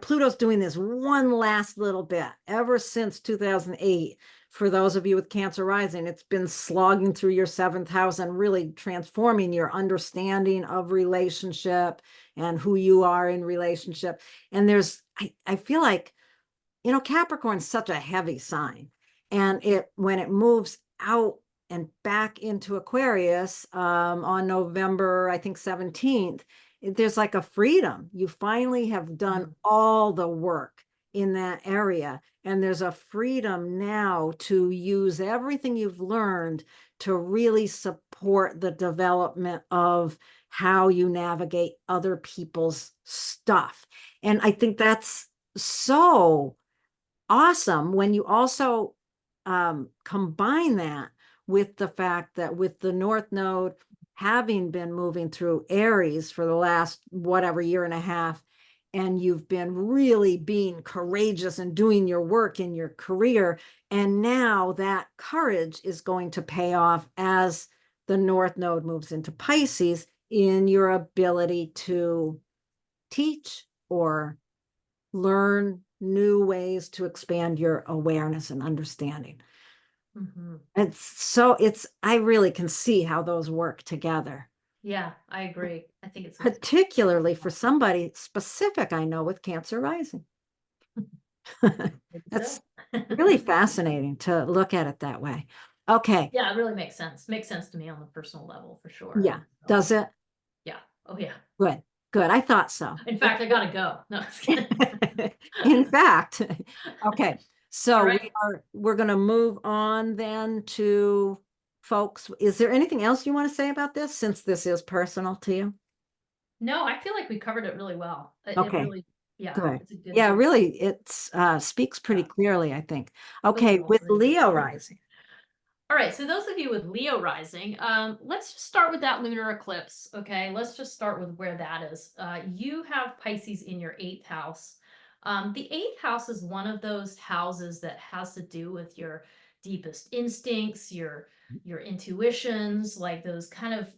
Pluto's doing this one last little bit ever since 2008. For those of you with Cancer rising, it's been slogging through your seventh house and really transforming your understanding of relationship and who you are in relationship. And I feel like, Capricorn's such a heavy sign. And when it moves out and back into Aquarius on November, I think 17th, there's like a freedom. You finally have done all the work in that area. And there's a freedom now to use everything you've learned to really support the development of how you navigate other people's stuff. And I think that's so awesome when you also combine that with the fact that with the North Node having been moving through Aries for the last whatever year and a half, and you've been really being courageous and doing your work in your career, and now that courage is going to pay off as the North Node moves into Pisces in your ability to teach or learn new ways to expand your awareness and understanding. I really can see how those work together. Yeah, I agree. I think it's particularly for somebody specific I know with Cancer rising. That's really fascinating to look at it that way. Okay. Yeah, it really makes sense. Makes sense to me on the personal level for sure. Yeah. Does it? Yeah. Oh, yeah. Good. Good. I thought so. In fact, I gotta go. No. In fact. Okay. So right. we're going to move on then to folks, is there anything else you want to say about this, since this is personal to you? No, I feel like we covered it really well. It Okay, really, yeah, good. it's a Yeah, good, really, it's speaks pretty yeah, clearly, I think. clean Okay, little with energy. Leo rising. All right, so those of you with Leo rising, let's just start with that lunar eclipse. Okay, let's just start with where that is. You have Pisces in your eighth house. The eighth house is one of those houses that has to do with your deepest instincts, your intuitions, like those kind of.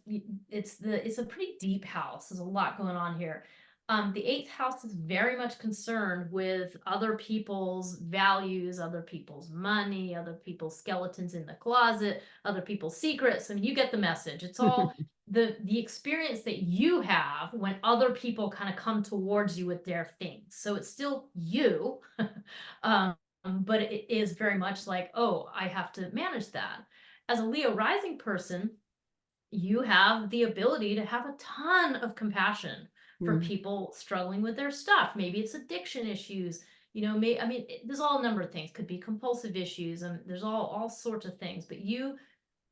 It's a pretty deep house. There's a lot going on here. The eighth house is very much concerned with other people's values, other people's money, other people's skeletons in the closet, other people's secrets. I mean, you get the message. It's all the experience that you have when other people kind of come towards you with their things. So it's still you, um, but it is very much like, oh, I have to manage that. As a Leo rising person, you have the ability to have a ton of compassion for Mm, people struggling with their stuff. Maybe it's addiction issues. I mean, there's all a number of things. Could be compulsive issues, and there's all sorts of things. But you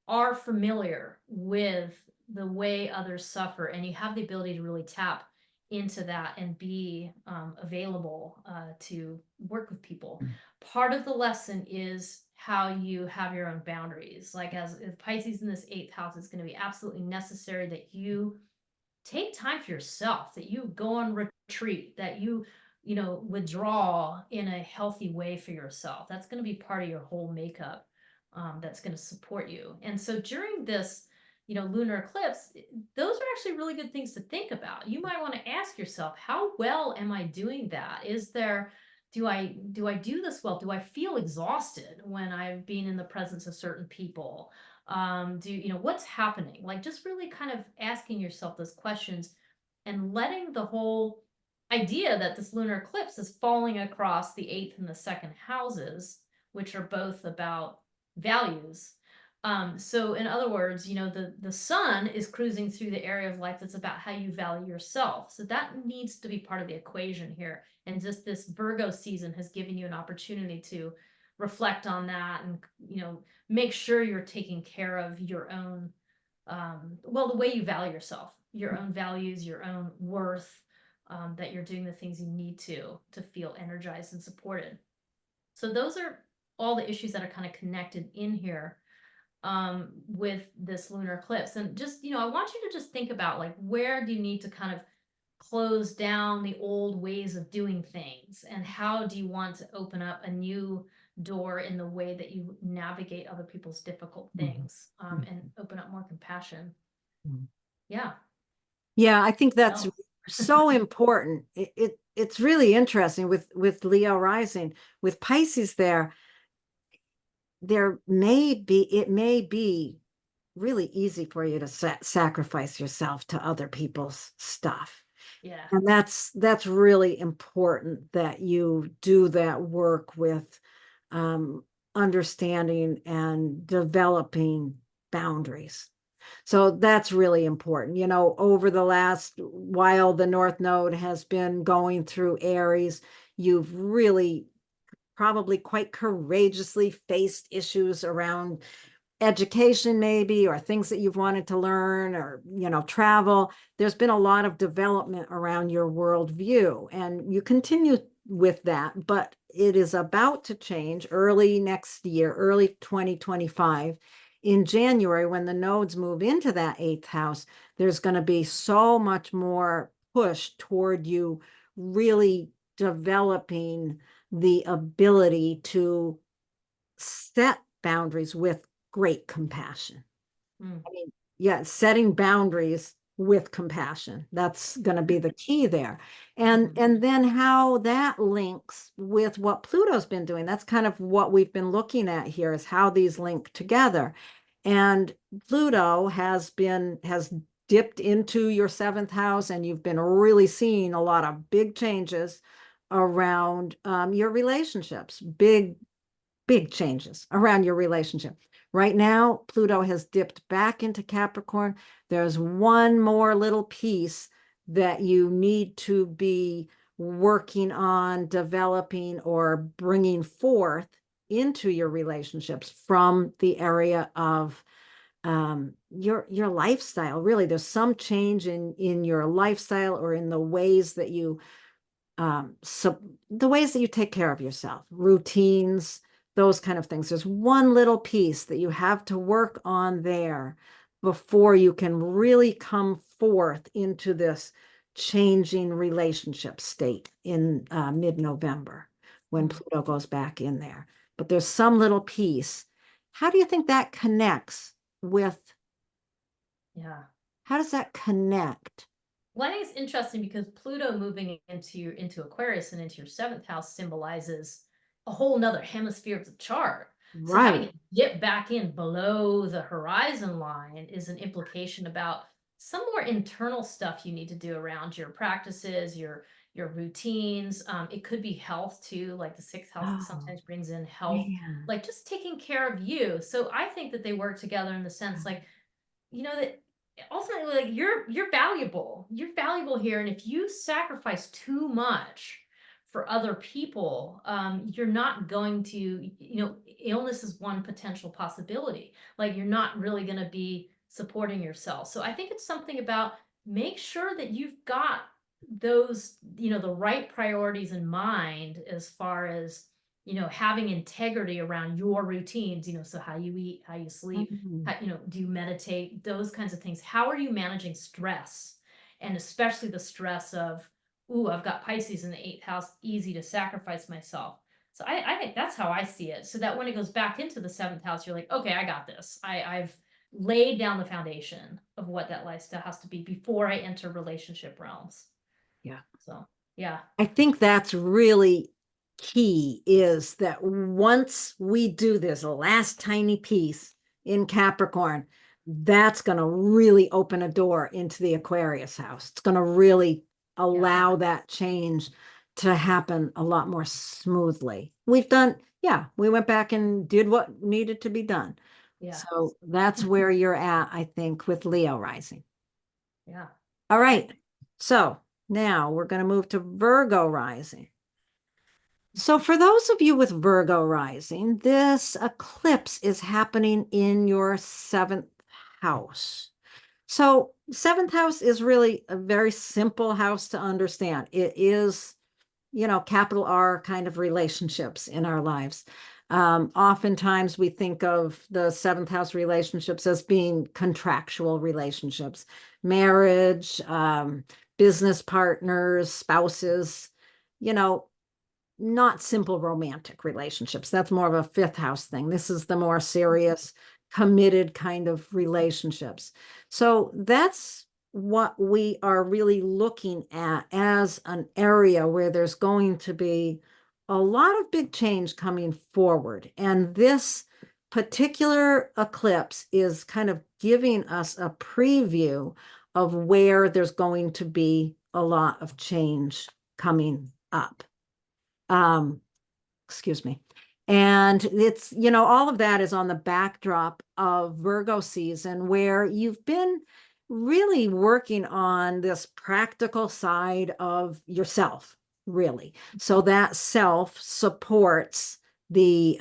are familiar with the way others suffer, and you have the ability to really tap into that and be available to work with people. Part of the lesson is how you have your own boundaries. Like as if Pisces in this eighth house, it's going to be absolutely necessary that you take time for yourself, that you go on retreat, that you withdraw in a healthy way for yourself. That's going to be part of your whole makeup. That's going to support you. And so during this lunar eclipse, those are actually really good things to think about. You might want to ask yourself, how well am I doing that? Do I do this well? Do I feel exhausted when I've been in the presence of certain people? What's happening? Like just really kind of asking yourself those questions and letting the whole idea that this lunar eclipse is falling across the eighth and the second houses, which are both about values. So in other words, the sun is cruising through the area of life that's about how you value yourself. So that needs to be part of the equation here. And just this Virgo season has given you an opportunity to reflect on that and make sure you're taking care of your own the way you value yourself, your own values, your own worth, that you're doing the things you need to feel energized and supported. So those are all the issues that are kind of connected in here with this lunar eclipse. And just, I want you to just think about like, where do you need to kind of close down the old ways of doing things? And how do you want to open up a new door in the way that you navigate other people's difficult mhm, things, and mhm, open up more compassion? mhm. Yeah. Yeah, I think that's No. so important. It's really interesting with Leo rising, with Pisces there. It may be really easy for you to sacrifice yourself to other people's stuff. Yeah. And that's really important that you do that work with um, understanding and developing boundaries. So that's really important. Over the last while the North Node has been going through Aries, you've really probably quite courageously faced issues around education maybe, or things that you've wanted to learn, or travel. There's been a lot of development around your worldview, and you continue with that, but it is about to change early next year, early 2025. In January, when the nodes move into that eighth house, there's going to be so much more push toward you really developing the ability to set boundaries with great compassion. Mm. I mean, yeah, setting boundaries with compassion. That's going to be the key there. And Mhm. and then how that links with what Pluto's been doing. That's kind of what we've been looking at here, is how these link together. And Pluto has dipped into your seventh house, and you've been really seeing a lot of big changes around your relationships, big changes around your relationship. Right now, Pluto has dipped back into Capricorn. There's one more little piece that you need to be working on developing or bringing forth into your relationships from the area of your lifestyle. Really, there's some change in your lifestyle or in the ways that you so the ways that you take care of yourself, routines, those kind of things. There's one little piece that you have to work on there before you can really come forth into this changing relationship state in mid-November when Pluto goes back in there. But there's some little piece. How do you think that connects with, Yeah. how does that connect? Well, I think it's interesting because Pluto moving into Aquarius and into your seventh house symbolizes a whole nother hemisphere of the chart. So having Right. it dip back in below the horizon line is an implication about some more internal stuff you need to do around your practices, your routines. It could be health too, like the sixth house Oh, sometimes brings in health, man. like just taking care of you. So I think that they work together in the sense like, that ultimately, like, you're valuable. You're valuable here, and if you sacrifice too much for other people, you're not going to, illness is one potential possibility. Like, you're not really going to be supporting yourself. So I think it's something about make sure that you've got those, the right priorities in mind as far as having integrity around your routines, so how you eat, how you sleep, Mhm. how, do you meditate, those kinds of things. How are you managing stress, and especially the stress of, ooh, I've got Pisces in the eighth house, easy to sacrifice myself. So I think that's how I see it, so that when it goes back into the seventh house, you're like, okay, I got this. I've laid down the foundation of what that lifestyle has to be before I enter relationship realms. Yeah. So yeah. I think that's really key, is that once we do this last tiny piece in Capricorn, that's going to really open a door into the Aquarius house. It's going to really Yeah. allow that change to happen a lot more smoothly. We've done, yeah, we went back and did what needed to be done. Yeah. So that's where you're at, I think, with Leo rising. Yeah. All right. So now we're going to move to Virgo rising. So for those of you with Virgo rising, this eclipse is happening in your seventh house. So seventh house is really a very simple house to understand. It is, capital R kind of relationships in our lives. Oftentimes we think of the seventh house relationships as being contractual relationships, marriage, business partners, spouses, you know, not simple romantic relationships. That's more of a fifth house thing. This is the more serious, committed kind of relationships. So that's what we are really looking at as an area where there's going to be a lot of big change coming forward. And this particular eclipse is kind of giving us a preview of where there's going to be a lot of change coming up. Um, excuse me. And it's, all of that is on the backdrop of Virgo season, where you've been really working on this practical side of yourself, really. So that self supports the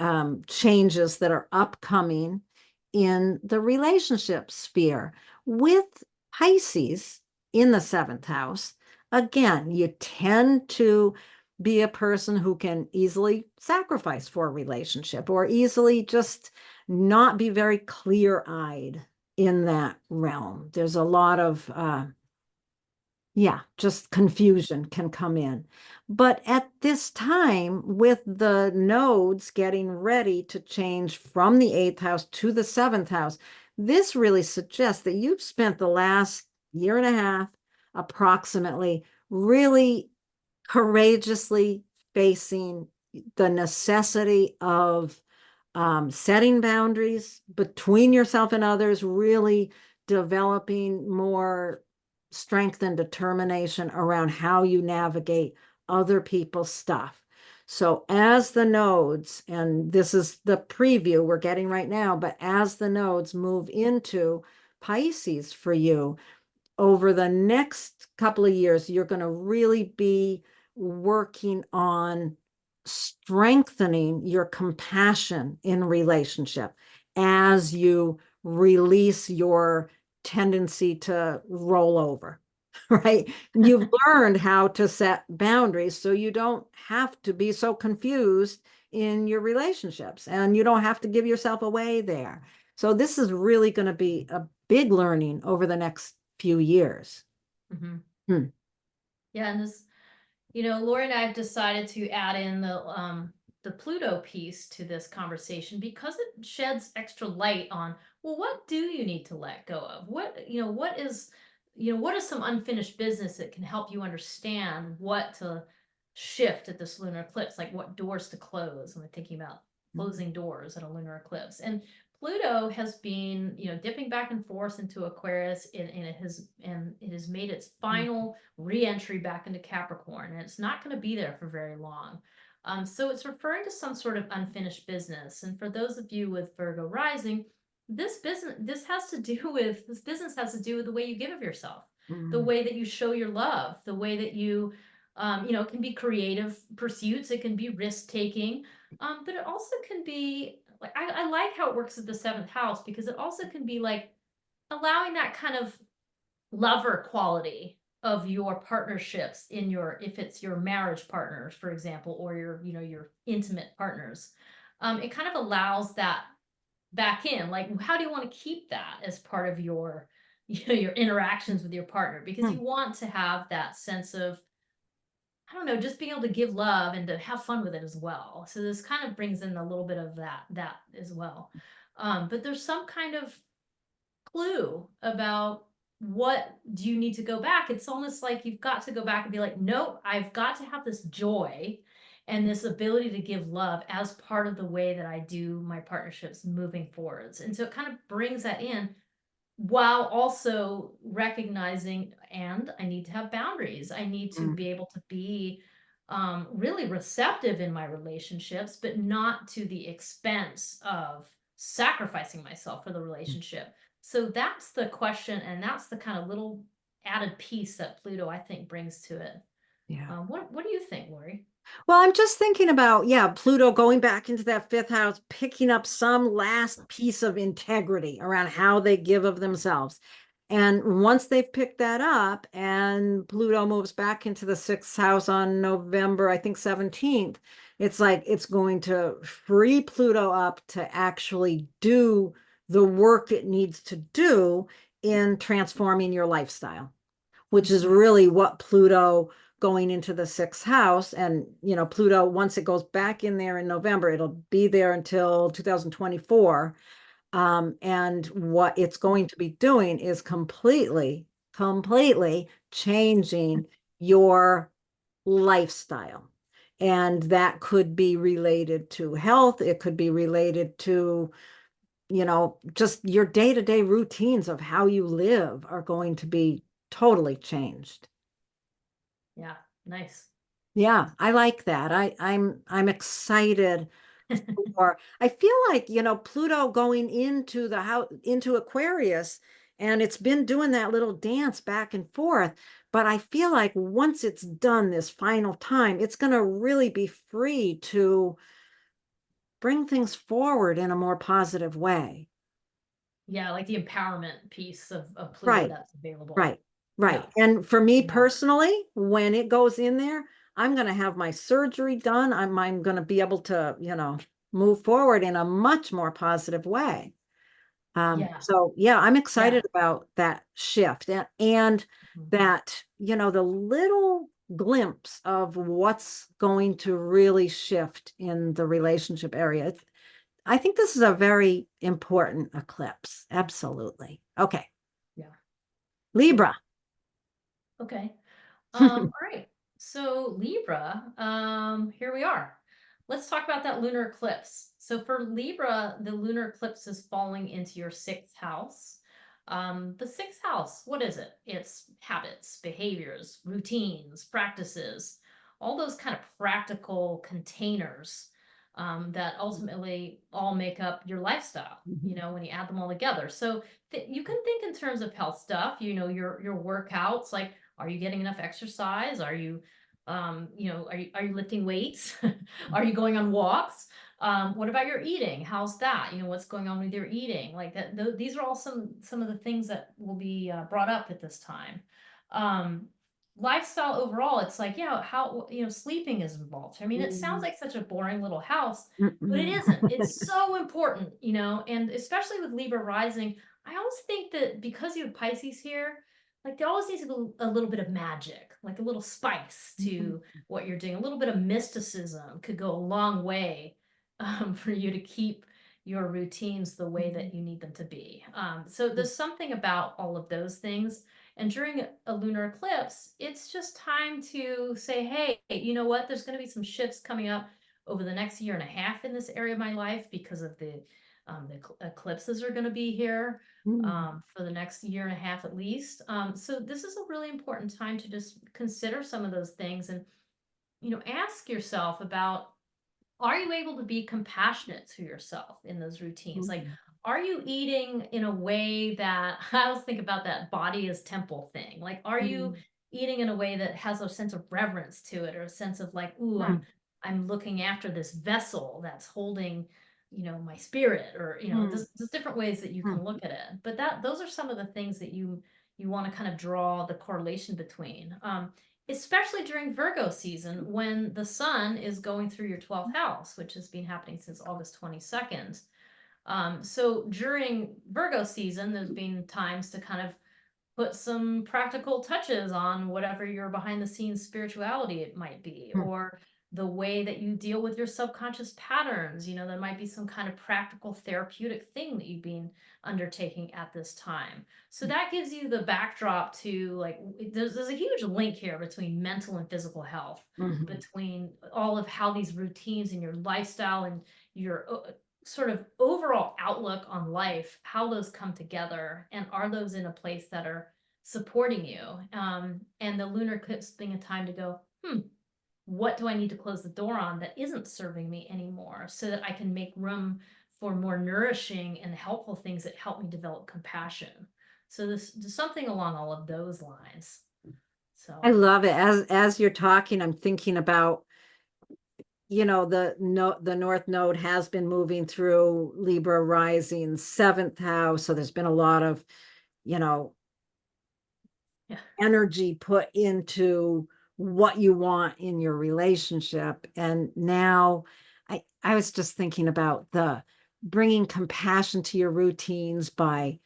changes that are upcoming in the relationship sphere. With Pisces in the seventh house, again, you tend to be a person who can easily sacrifice for a relationship or easily just not be very clear-eyed in that realm. There's a lot of just confusion can come in. But at this time, with the nodes getting ready to change from the eighth house to the seventh house, this really suggests that you've spent the last year and a half approximately really courageously facing the necessity of setting boundaries between yourself and others, really developing more strength and determination around how you navigate other people's stuff. So as the nodes, and this is the preview we're getting right now, but as the nodes move into Pisces for you, over the next couple of years, you're going to really be working on strengthening your compassion in relationship as you release your tendency to roll over, right? You've learned how to set boundaries so you don't have to be so confused in your relationships and you don't have to give yourself away there. So this is really going to be a big learning over the next few years. Mhm. Hmm. Yeah, and this, Laurie and I have decided to add in the Pluto piece to this conversation because it sheds extra light on, well, what do you need to let go of? What is some unfinished business that can help you understand what to shift at this lunar eclipse, like what doors to close. And we're thinking about closing doors at a lunar eclipse. And Pluto has been, dipping back and forth into Aquarius, and it has made its final re-entry back into Capricorn, and it's not going to be there for very long. So it's referring to some sort of unfinished business. And for those of you with Virgo rising, this business has to do with the way you give of yourself, the way that you show your love, the way that you, it can be creative pursuits, it can be risk taking, but it also can be like I like how it works at the seventh house, because it also can be like allowing that kind of lover quality of your partnerships in your, if it's your marriage partners, for example, or your intimate partners. It kind of allows that back in, like, how do you want to keep that as part of your your interactions with your partner, because you want to have that sense of, I don't know, just being able to give love and to have fun with it as well. So this kind of brings in a little bit of that as well. But there's some kind of clue about what do you need to go back. It's almost like you've got to go back and be like, nope, I've got to have this joy and this ability to give love as part of the way that I do my partnerships moving forwards. And so it kind of brings that in, while also recognizing, and I need to have boundaries. I need to be able to be really receptive in my relationships, but not to the expense of sacrificing myself for the relationship. So that's the question, and that's the kind of little added piece that Pluto, I think, brings to it. Yeah. What do you think, Laurie? Well, I'm just thinking about, yeah, Pluto going back into that fifth house, picking up some last piece of integrity around how they give of themselves. And once they've picked that up and Pluto moves back into the sixth house on November, I think 17th, it's like it's going to free Pluto up to actually do the work it needs to do in transforming your lifestyle, which is really what Pluto going into the sixth house. And, Pluto, once it goes back in there in November, it'll be there until 2024. And what it's going to be doing is completely changing your lifestyle. And that could be related to health. It could be related to, just your day-to-day routines of how you live are going to be totally changed. Yeah, nice. Yeah, I like that. I'm excited for, I feel like, Pluto going into the house, into Aquarius, and it's been doing that little dance back and forth. But I feel like once it's done this final time, it's going to really be free to bring things forward in a more positive way. Yeah, like the empowerment piece of Pluto Right. that's available. Right, right. Yeah, And for me yeah, personally, when it goes in there, I'm going to have my surgery done. I'm going to be able to, move forward in a much more positive way. yeah, So yeah, I'm yeah. excited about that shift and Mhm. that, the little glimpse of what's going to really shift in the relationship area. I think this is a very important eclipse. Absolutely. Okay. Yeah, cool. Libra. Okay. All right. So Libra, here we are. Let's talk about that lunar eclipse. So for Libra, the lunar eclipse is falling into your sixth house. The sixth house, what is it? It's habits, behaviors, routines, practices, all those kind of practical containers that ultimately all make up your lifestyle, when you add them all together. So you can think in terms of health stuff, your workouts, like, are you getting enough exercise? Are you You know, are you lifting weights? Are you going on walks? What about your eating? How's that? You know, what's going on with your eating? Like that, these are all some of the things that will be brought up at this time. Um, Lifestyle overall, it's like, yeah, how, you know, sleeping is involved. I mean, it sounds Mm. like such a boring little house, but it Mm-mm. isn't. It's so important, you know, and especially with Libra rising, I always think that because you have Pisces here, like there always needs to be a little bit of magic, like a little spice to what you're doing. A little bit of mysticism could go a long way for you to keep your routines the way that you need them to be. So there's something about all of those things. And during a lunar eclipse, it's just time to say, hey, you know what? There's going to be some shifts coming up over the next year and a half in this area of my life because of the eclipses are going to be here Mm. for the next year and a half at least. So this is a really important time to just consider some of those things and, you know, ask yourself about, are you able to be compassionate to yourself in those routines? Like, Mm. are you eating in a way that I always think about that body as temple thing? Like, are you Mm. eating in a way that has a sense of reverence to it or a sense of like, ooh, Mm. I'm looking after this vessel that's holding, you know, my spirit, or, you know, Mm. there's different ways that you can Mm. look at it. But that those are some of the things that you want to kind of draw the correlation between. Especially during Virgo season when the sun is going through your 12th house, which has been happening since August 22nd. So during Virgo season, there's been times to kind of put some practical touches on whatever your behind the scenes spirituality it might be, Mm. or the way that you deal with your subconscious patterns. You know, there might be some kind of practical therapeutic thing that you've been undertaking at this time. So that gives you the backdrop to like, there's a huge link here between mental and physical health, Mhm. between all of how these routines and your lifestyle and your sort of overall outlook on life, how those come together, and are those in a place that are supporting you. And the lunar eclipse being a time to go, what do I need to close the door on that isn't serving me anymore, so that I can make room for more nourishing and helpful things that help me develop compassion. So this something along all of those lines. I So love it. As you're talking, I'm thinking about, the North Node has been moving through Libra rising seventh house. So there's been a lot of, you know, yeah. energy put into what you want in your relationship. And now I was just thinking about the bringing compassion to your routines by,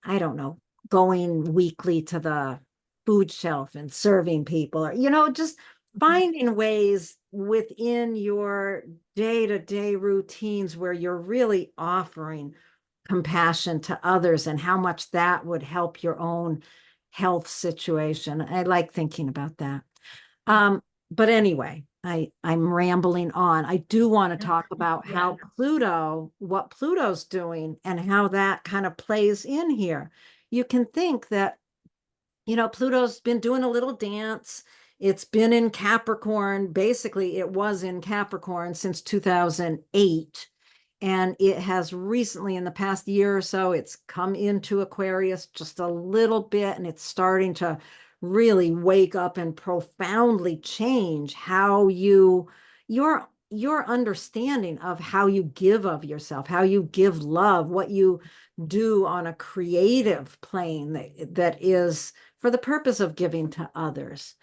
I don't know, going weekly to the food shelf and serving people, or, just Mhm. finding ways within your day-to-day routines where you're really offering compassion to others and how much that would help your own health situation. I like thinking about that. But anyway, I'm rambling on. I do want to talk about Yeah. how what Pluto's doing and how that kind of plays in here. You can think that, Pluto's been doing a little dance. It's been in Capricorn. Basically, it was in Capricorn since 2008. And it has recently, in the past year or so, it's come into Aquarius just a little bit, and it's starting to really wake up and profoundly change how your understanding of how you give of yourself, how you give love, what you do on a creative plane that is for the purpose of giving to others.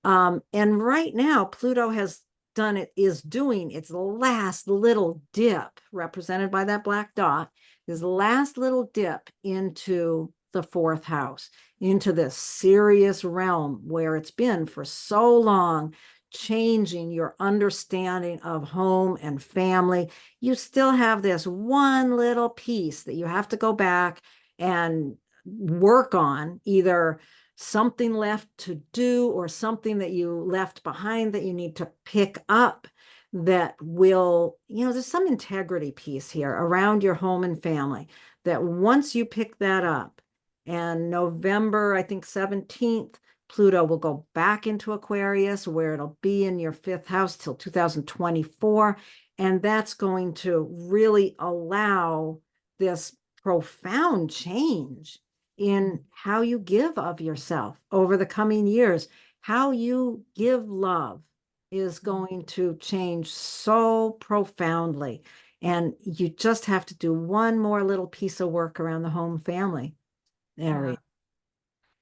And right now, Pluto is doing its last little dip, represented by that black dot, his last little dip into the fourth house, into this serious realm where it's been for so long, changing your understanding of home and family. You still have this one little piece that you have to go back and work on, either something left to do or something that you left behind that you need to pick up, that will, there's some integrity piece here around your home and family, that once you pick that up, and November, I think 17th, Pluto will go back into Aquarius, where it'll be in your fifth house till 2024. And that's going to really allow this profound change in how you give of yourself over the coming years, how you give love is going to change so profoundly. And you just have to do one more little piece of work around the home family area. Yeah.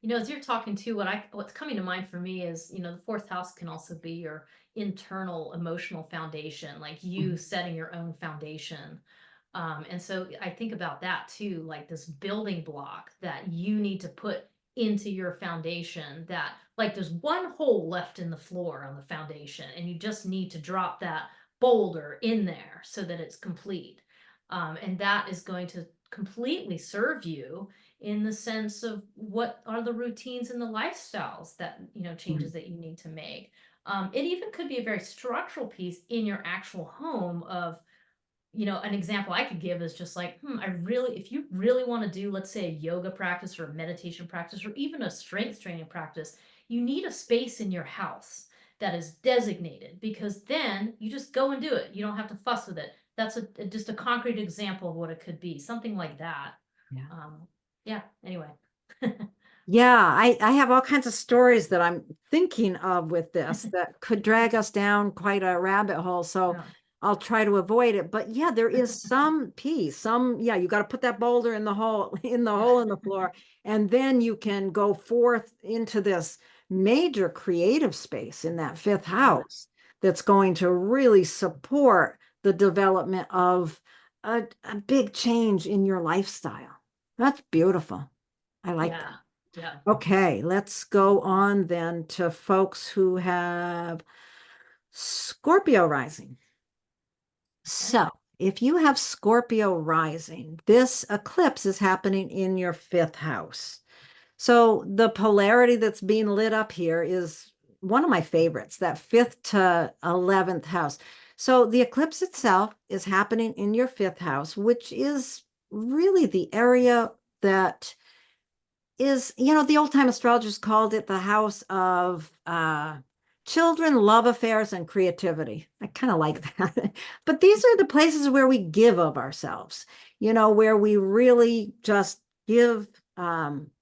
You know, as you're talking too, what's coming to mind for me is, the fourth house can also be your internal emotional foundation, like you Mhm. setting your own foundation. And so I think about that too, like this building block that you need to put into your foundation, that like there's one hole left in the floor on the foundation, and you just need to drop that boulder in there so that it's complete. And that is going to completely serve you in the sense of what are the routines and the lifestyles that, changes that you need to make. It even could be a very structural piece in your actual home of, an example I could give is just like, if you really want to do, let's say, a yoga practice or a meditation practice or even a strength training practice, you need a space in your house that is designated, because then you just go and do it. You don't have to fuss with it. That's just a concrete example of what it could be, something like that. Yeah. Yeah, anyway. Yeah, I have all kinds of stories that I'm thinking of with this that could drag us down quite a rabbit hole. So Yeah. I'll try to avoid it. But yeah, there is some piece, yeah, you got to put that boulder in the hole, in the hole in the floor, and then you can go forth into this major creative space in that fifth house that's going to really support the development of a big change in your lifestyle. That's beautiful. I like that. Yeah. Yeah. Okay, let's go on then to folks who have Scorpio rising. Okay. So, if you have Scorpio rising, this eclipse is happening in your fifth house. So, the polarity that's being lit up here is one of my favorites, that fifth to 11th house. So, the eclipse itself is happening in your fifth house, which is really the area that is, the old time astrologers called it the house of children, love affairs, and creativity. I kind of like that. But these are the places where we give of ourselves, where we really just give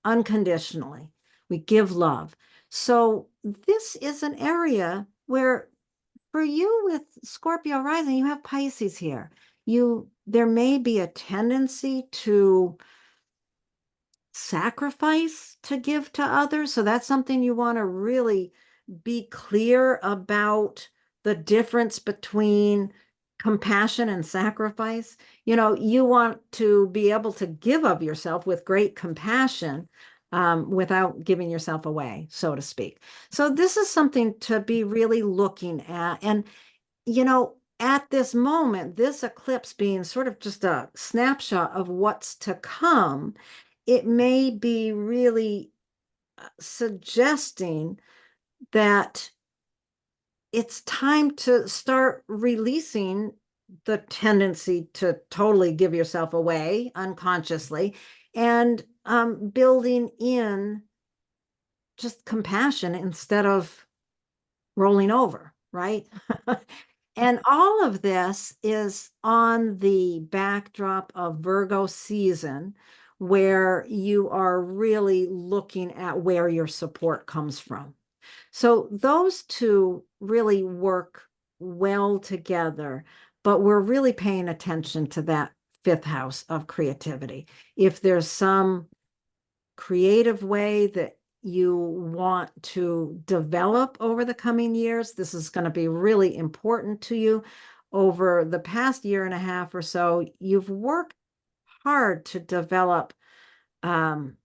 unconditionally. We give love. So this is an area where, for you with Scorpio rising, you have Pisces here. There may be a tendency to sacrifice to give to others. So that's something you want to really be clear about, the difference between compassion and sacrifice. You want to be able to give of yourself with great compassion, without giving yourself away, so to speak. So this is something to be really looking at. And, at this moment, this eclipse being sort of just a snapshot of what's to come, it may be really suggesting that it's time to start releasing the tendency to totally give yourself away unconsciously, and building in just compassion instead of rolling over, right? And all of this is on the backdrop of Virgo season, where you are really looking at where your support comes from. So those two really work well together, but we're really paying attention to that fifth house of creativity. If there's some creative way that you want to develop over the coming years, this is going to be really important to you. Over the past year and a half or so, you've worked hard to develop, um,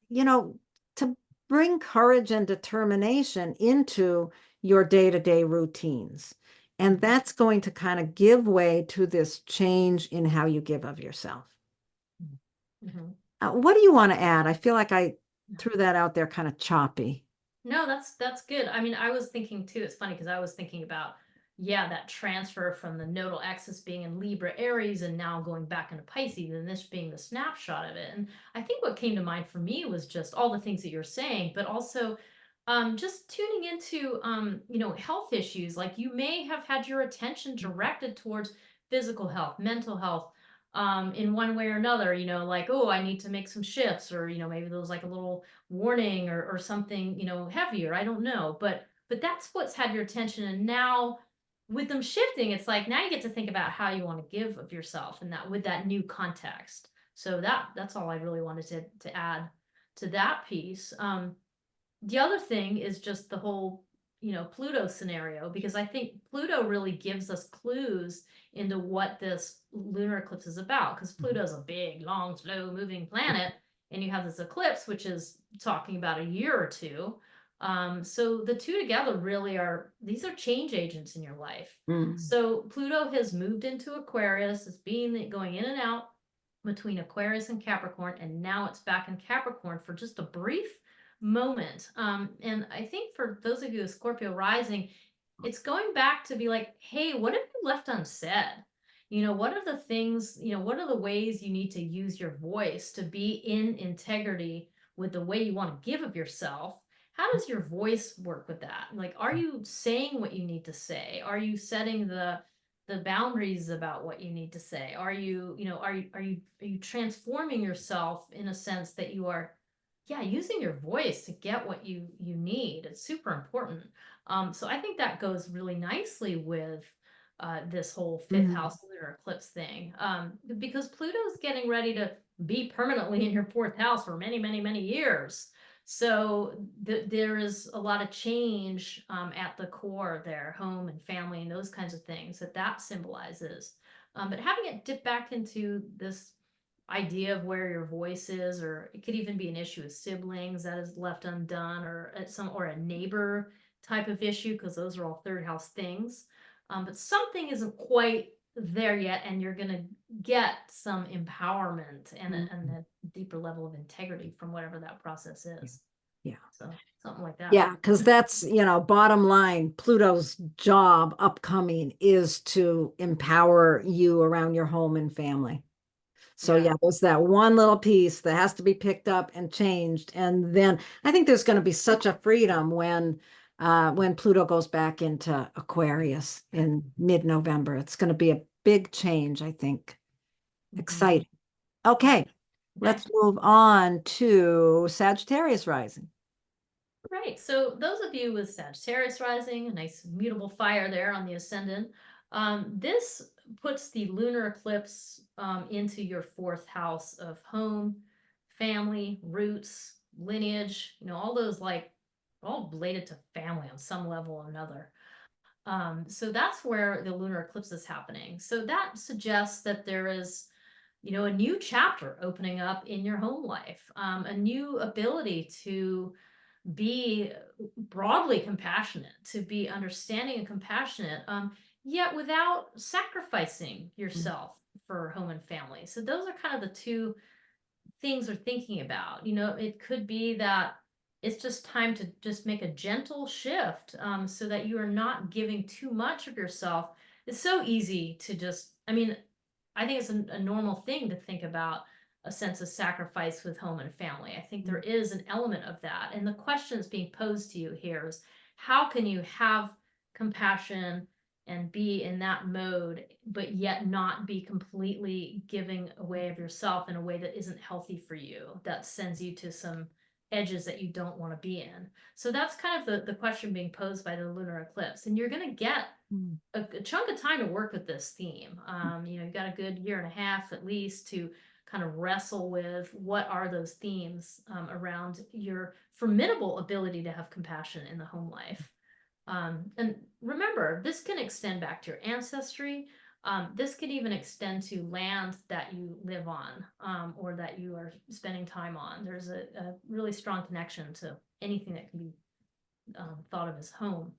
you know, to bring courage and determination into your day-to-day routines. And that's going to kind of give way to this change in how you give of yourself. Mhm. What do you want to add? I feel like I threw that out there kind of choppy. No, that's good. I mean, I was thinking too, it's funny because I was thinking about, yeah, that transfer from the nodal axis being in Libra Aries and now going back into Pisces, and this being the snapshot of it. And I think what came to mind for me was just all the things that you're saying, but also just tuning into health issues. Like you may have had your attention directed towards physical health, mental health, in one way or another, you know, like, oh, I need to make some shifts, or, you know, maybe there was like a little warning or something, you know, heavier. I don't know. But that's what's had your attention. And now with them shifting, it's like now you get to think about how you want to give of yourself, and that with that new context. So that's all I really wanted to add to that piece. The other thing is just the whole, you know, Pluto scenario, because I think Pluto really gives us clues into what this lunar eclipse is about, because Pluto's a big, long, slow moving planet, and you have this eclipse, which is talking about a year or two. So the two together really are, these are change agents in your life. Mm. So Pluto has moved into Aquarius, it's being going in and out between Aquarius and Capricorn, and now it's back in Capricorn for just a brief moment. And I think for those of you with Scorpio rising, it's going back to be like, hey, what have you left unsaid? You know, what are the things, you know, what are the ways you need to use your voice to be in integrity with the way you want to give of yourself? How does your voice work with that? Like, are you saying what you need to say? Are you setting the boundaries about what you need to say? Are you, you know, are you transforming yourself in a sense that you are, yeah, using your voice to get what you need? It's super important. So I think that goes really nicely with this whole fifth Mm. house lunar eclipse thing, because Pluto's getting ready to be permanently in your fourth house for many, many, many years. So there is a lot of change at the core there, home and family and those kinds of things that symbolizes. But having it dip back into this idea of where your voice is, or it could even be an issue with siblings that is left undone, or or a neighbor type of issue, because those are all third house things. But something isn't quite there yet, and you're going to get some empowerment and a deeper level of integrity from whatever that process is. Yeah. So something like that. Yeah, because that's, you know, bottom line, Pluto's job upcoming is to empower you around your home and family. So Yeah. yeah, there's that one little piece that has to be picked up and changed. And then I think there's going to be such a freedom when Pluto goes back into Aquarius in mid-November. It's going to be a big change, I think. Exciting. Yeah. Okay, Okay. let's move on to Sagittarius rising. Right. So those of you with Sagittarius rising, a nice mutable fire there on the ascendant, this puts the lunar eclipse into your fourth house of home, family, roots, lineage, you know, all those, like, all related to family on some level or another. So that's where the lunar eclipse is happening. So that suggests that there is, you know, a new chapter opening up in your home life, a new ability to be broadly compassionate, to be understanding and compassionate, yet without sacrificing yourself for home and family. So those are kind of the two things we're thinking about. You know, it could be that it's just time to just make a gentle shift, so that you are not giving too much of yourself. It's so easy to just, I mean, I think it's a normal thing to think about a sense of sacrifice with home and family. I think there is an element of that. And the question that's being posed to you here is, how can you have compassion and be in that mode, but yet not be completely giving away of yourself in a way that isn't healthy for you, that sends you to some edges that you don't want to be in? So that's kind of the question being posed by the lunar eclipse. And you're going to get a chunk of time to work with this theme. You know, you've got a good year and a half at least to kind of wrestle with what are those themes around your formidable ability to have compassion in the home life. And remember, this can extend back to your ancestry. This could even extend to land that you live on, or that you are spending time on. There's a really strong connection to anything that can be thought of as home.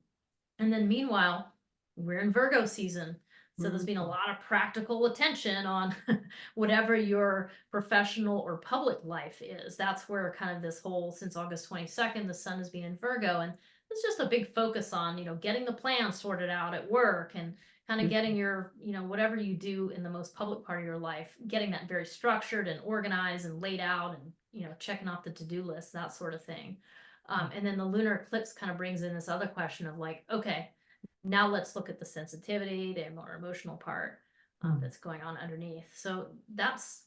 And then meanwhile, we're in Virgo season. So there's been a lot of practical attention on whatever your professional or public life is. That's where kind of this whole, since August 22nd, the sun has been in Virgo. And it's just a big focus on, you know, getting the plan sorted out at work, and kind of getting your, you know, whatever you do in the most public part of your life, getting that very structured and organized and laid out, and, you know, checking off the to-do list, that sort of thing. And then the lunar eclipse kind of brings in this other question of like, okay, now let's look at the sensitivity, the more emotional part. that's going on underneath. So that's,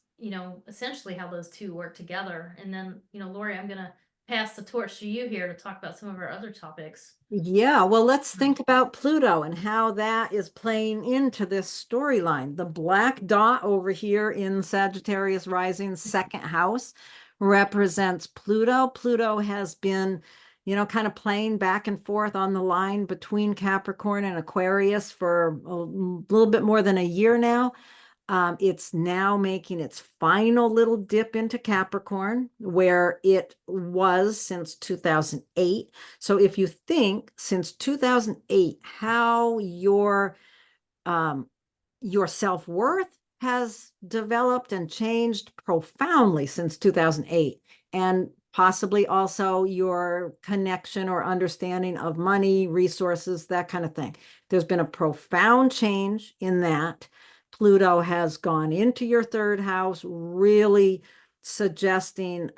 essentially how those two work together. And then, Laurie, I'm gonna pass the torch to you here to talk about some of our other topics. Yeah, well, let's think about Pluto and how that is playing into this storyline. The black dot over here in Sagittarius rising second house represents Pluto. Pluto has been, kind of playing back and forth on the line between Capricorn and Aquarius for a little bit more than a year now. It's now making its final little dip into Capricorn, where it was since 2008. So if you think since 2008, how your self-worth has developed and changed profoundly since 2008, and possibly also your connection or understanding of money, resources, that kind of thing. There's been a profound change in that. Pluto has gone into your third house, really suggesting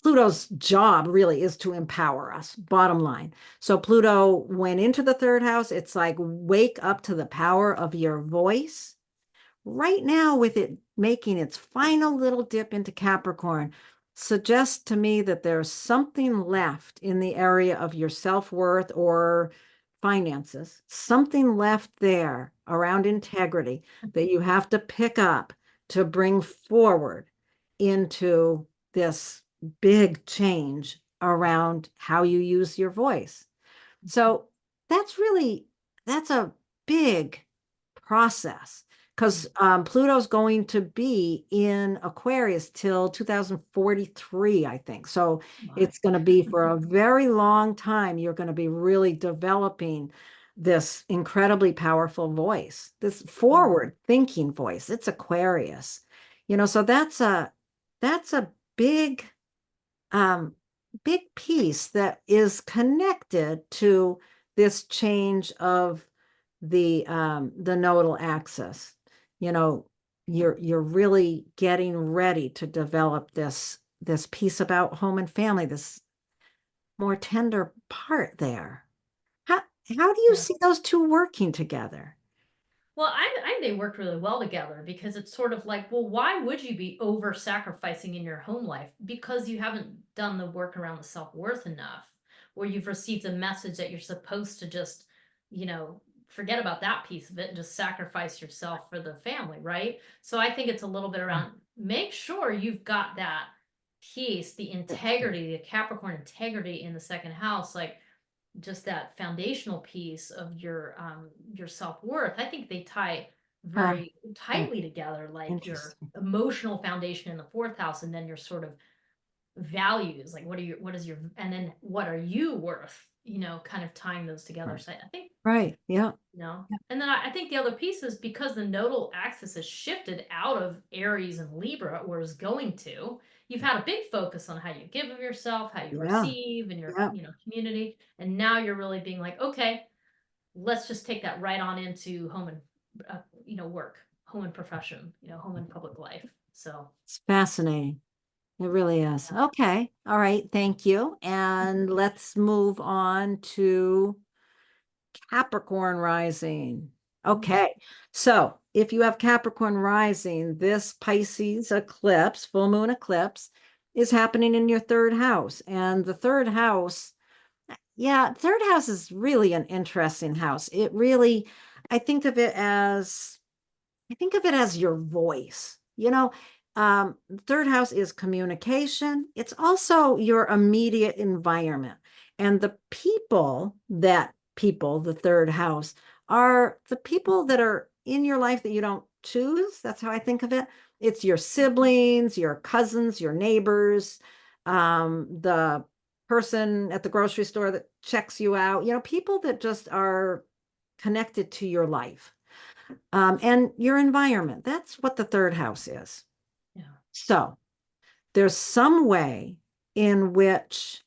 Pluto's job really is to empower us, bottom line. So Pluto went into the third house. It's like, wake up to the power of your voice. Right now, with it making its final little dip into Capricorn, suggests to me that there's something left in the area of your self-worth or finances, something left there around integrity that you have to pick up to bring forward into this big change around how you use your voice. So that's a big process, because Pluto's going to be in Aquarius till 2043, I think. So it's going to be for a very long time. You're going to be really developing this incredibly powerful voice, this forward thinking voice. It's Aquarius, so that's a big um, big piece that is connected to this change of the nodal axis. You know, you're really getting ready to develop this piece about home and family, this more tender part there. How how do you Yeah. see those two working together? Well, I think they work really well together because it's sort of like, well, why would you be over sacrificing in your home life? Because you haven't done the work around the self worth enough, or you've received a message that you're supposed to just, forget about that piece of it and just sacrifice yourself for the family, right? So I think it's a little bit around make sure you've got that piece, the integrity, the Capricorn integrity in the second house, like just that foundational piece of your self-worth. I think they tie Huh, very tightly together, like your interesting. emotional foundation in the fourth house, and then your sort of values, like what is your, and then what are you worth, kind of tying those together. So I think, Right. Yeah. and then I think the other piece is because the nodal axis has shifted out of Aries and Libra, or is going to, you've had a big focus on how you give of yourself, how you Yeah. receive in your, Yeah. community. And now you're really being like, okay, let's just take that right on into home and, work, home and profession, home and public life. So, It's fascinating. It really is. yeah. Okay. All right. Thank you. And let's move on to Capricorn rising. Okay. So if you have Capricorn rising, this Pisces eclipse, full moon eclipse, is happening in your third house. And the third house, yeah, third house is really an interesting house. It really, I think of it as I think of it as your voice. Third house is communication. It's also your immediate environment. And the third house, are the people that are in your life that you don't choose. That's how I think of it. It's your siblings, your cousins, your neighbors, the person at the grocery store that checks you out, people that just are connected to your life, and your environment. That's what the third house is. Yeah. So there's some way in which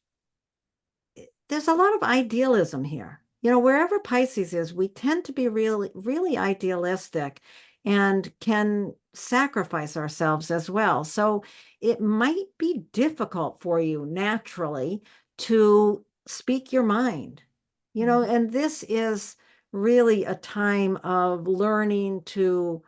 there's a lot of idealism here. Wherever Pisces is, we tend to be really, really idealistic and can sacrifice ourselves as well. So it might be difficult for you naturally to speak your mind, and this is really a time of learning to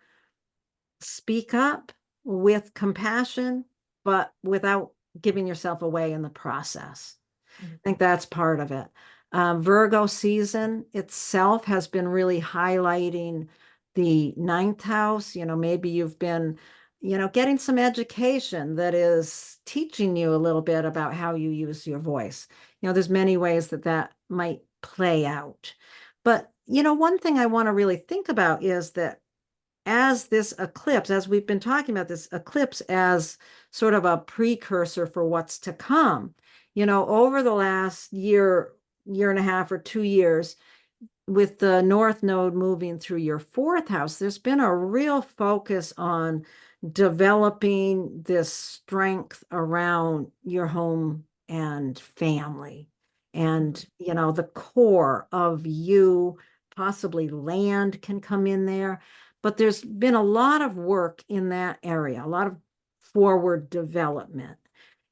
speak up with compassion, but without giving yourself away in the process. Mhm. I think that's part of it. Virgo season itself has been really highlighting the ninth house. Maybe you've been, getting some education that is teaching you a little bit about how you use your voice. There's many ways that that might play out. But, one thing I want to really think about is that as this eclipse, as we've been talking about this eclipse as sort of a precursor for what's to come, over the last year and a half or 2 years, with the North Node moving through your fourth house, there's been a real focus on developing this strength around your home and family. And, the core of you, possibly land can come in there. But there's been a lot of work in that area, a lot of forward development.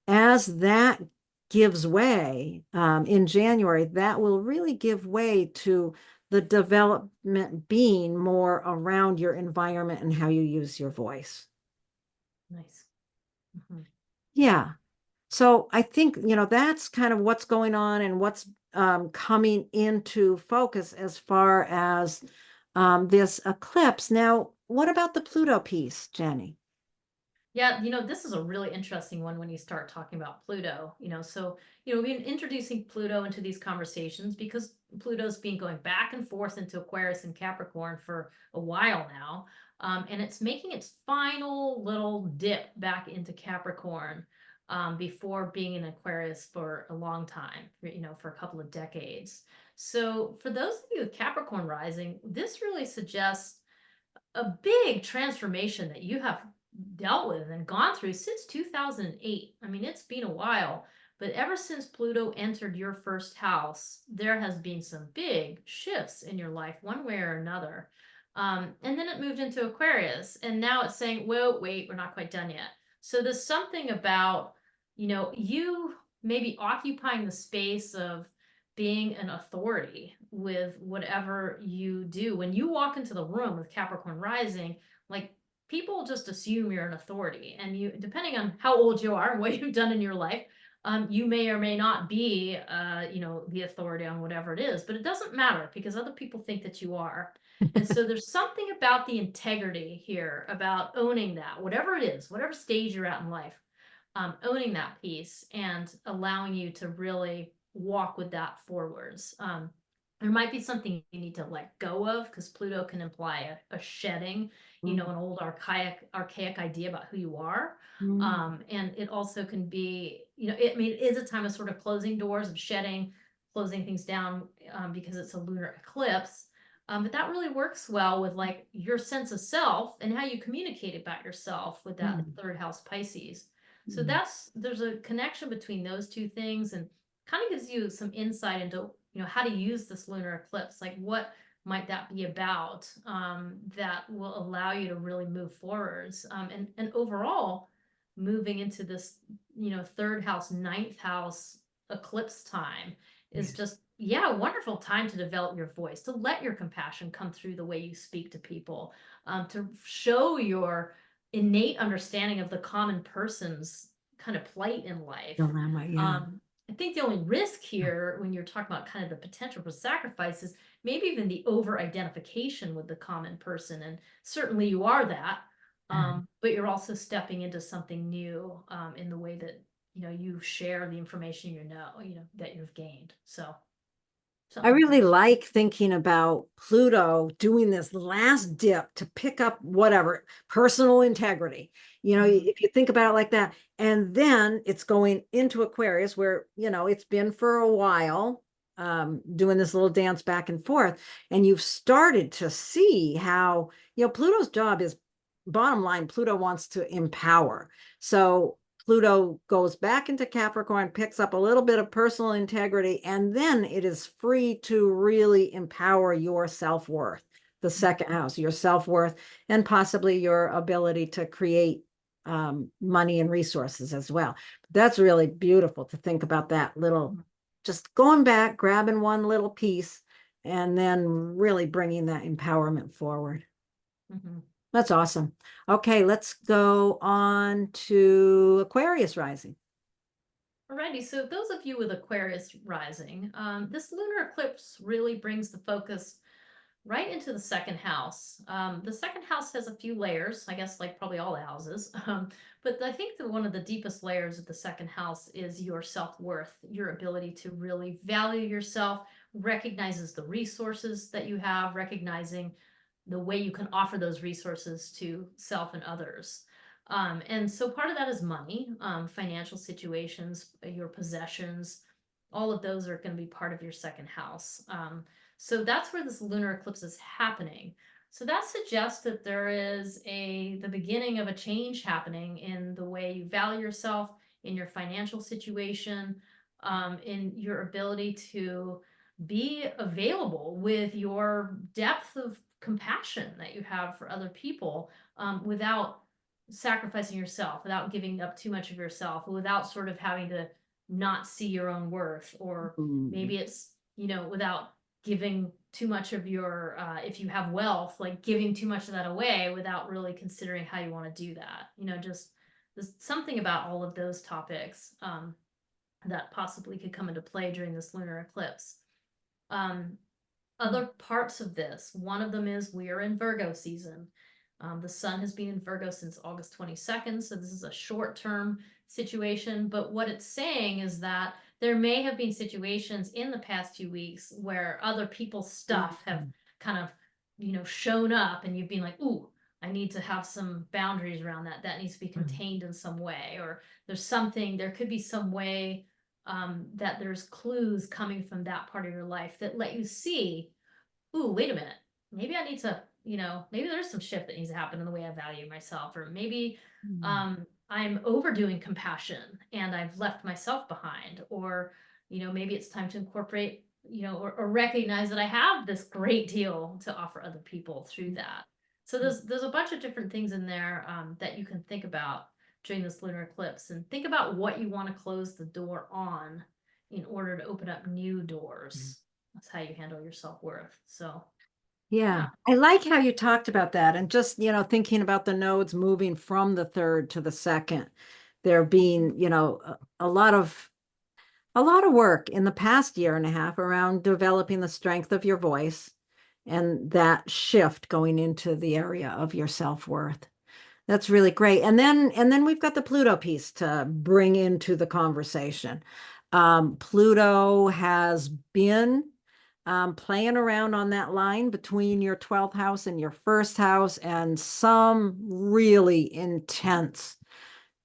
As that gives way in January, that will really give way to the development being more around your environment and how you use your voice. Nice. Mhm. Yeah. So I think, that's kind of what's going on and what's coming into focus as far as this eclipse. Now, what about the Pluto piece, Jennie? Yeah, this is a really interesting one when you start talking about Pluto. So, we've been introducing Pluto into these conversations because Pluto's been going back and forth into Aquarius and Capricorn for a while now. And it's making its final little dip back into Capricorn before being in Aquarius for a long time, for a couple of decades. So, for those of you with Capricorn rising, this really suggests a big transformation that you have dealt with and gone through since 2008. I mean, it's been a while, but ever since Pluto entered your first house, there has been some big shifts in your life, one way or another. And then it moved into Aquarius, and now it's saying, "Whoa, wait, we're not quite done yet." So there's something about, you maybe occupying the space of being an authority with whatever you do. When you walk into the room with Capricorn rising, like, people just assume you're an authority, and you, depending on how old you are and what you've done in your life, you may or may not be, the authority on whatever it is, but it doesn't matter because other people think that you are. And so there's something about the integrity here, about owning that, whatever it is, whatever stage you're at in life, owning that piece and allowing you to really walk with that forwards. There might be something you need to let go of because Pluto can imply a shedding, an old archaic idea about who you are. And it also can be, it is a time of sort of closing doors, of shedding, closing things down, because it's a lunar eclipse. But that really works well with like your sense of self and how you communicate about yourself with that third house Pisces. So there's a connection between those two things, and kind of gives you some insight into, how to use this lunar eclipse. Like, what might that be about, that will allow you to really move forwards, and overall moving into this, third house, ninth house eclipse time is just, yeah, a wonderful time to develop your voice, to let your compassion come through the way you speak to people, to show your innate understanding of the common person's kind of plight in life. Dilemma, yeah. I think the only risk here, when you're talking about kind of the potential for sacrifice, is maybe even the over identification with the common person. And certainly you are that, but you're also stepping into something new, in the way that, you share the information, that you've gained. So I something to really consider. like thinking about Pluto doing this last dip to pick up whatever personal integrity. If you think about it like that, and then it's going into Aquarius where, it's been for a while, doing this little dance back and forth. And you've started to see how, Pluto's job is, bottom line, Pluto wants to empower. So Pluto goes back into Capricorn, picks up a little bit of personal integrity, and then it is free to really empower your self-worth, the second house, your self-worth, and possibly your ability to create money and resources as well. That's really beautiful to think about that little, just going back, grabbing one little piece and then really bringing that empowerment forward. Mhm. That's awesome. Okay, let's go on to Aquarius rising. Alrighty, so those of you with Aquarius rising, this lunar eclipse really brings the focus right into the second house. The second house has a few layers, I guess, like probably all the houses. But I think that one of the deepest layers of the second house is your self-worth, your ability to really value yourself, recognizes the resources that you have, recognizing the way you can offer those resources to self and others. And so part of that is money, financial situations, your possessions, all of those are going to be part of your second house. So that's where this lunar eclipse is happening. So that suggests that there is the beginning of a change happening in the way you value yourself, in your financial situation, in your ability to be available with your depth of compassion that you have for other people, without sacrificing yourself, without giving up too much of yourself, without sort of having to not see your own worth, or maybe it's, without giving too much of your, if you have wealth, like giving too much of that away without really considering how you want to do that. Just there's something about all of those topics that possibly could come into play during this lunar eclipse. Other parts of this, one of them is we are in Virgo season. The sun has been in Virgo since August 22nd, so this is a short-term situation. But what it's saying is that there may have been situations in the past few weeks where other people's stuff have kind of, shown up, and you've been like, ooh, I need to have some boundaries around that. That needs to be contained in some way. Or there could be some way that there's clues coming from that part of your life that let you see, ooh, wait a minute, maybe I need to, maybe there's some shift that needs to happen in the way I value myself, or maybe I'm overdoing compassion and I've left myself behind, or maybe it's time to incorporate, or recognize that I have this great deal to offer other people through that. So there's a bunch of different things in there that you can think about during this lunar eclipse, and think about what you want to close the door on in order to open up new doors. That's how you handle your self-worth. So Yeah, I like how you talked about that, and just, thinking about the nodes moving from the third to the second. There being, a lot of work in the past year and a half around developing the strength of your voice, and that shift going into the area of your self-worth. That's really great. And then we've got the Pluto piece to bring into the conversation. Pluto has been playing around on that line between your 12th house and your first house, and some really intense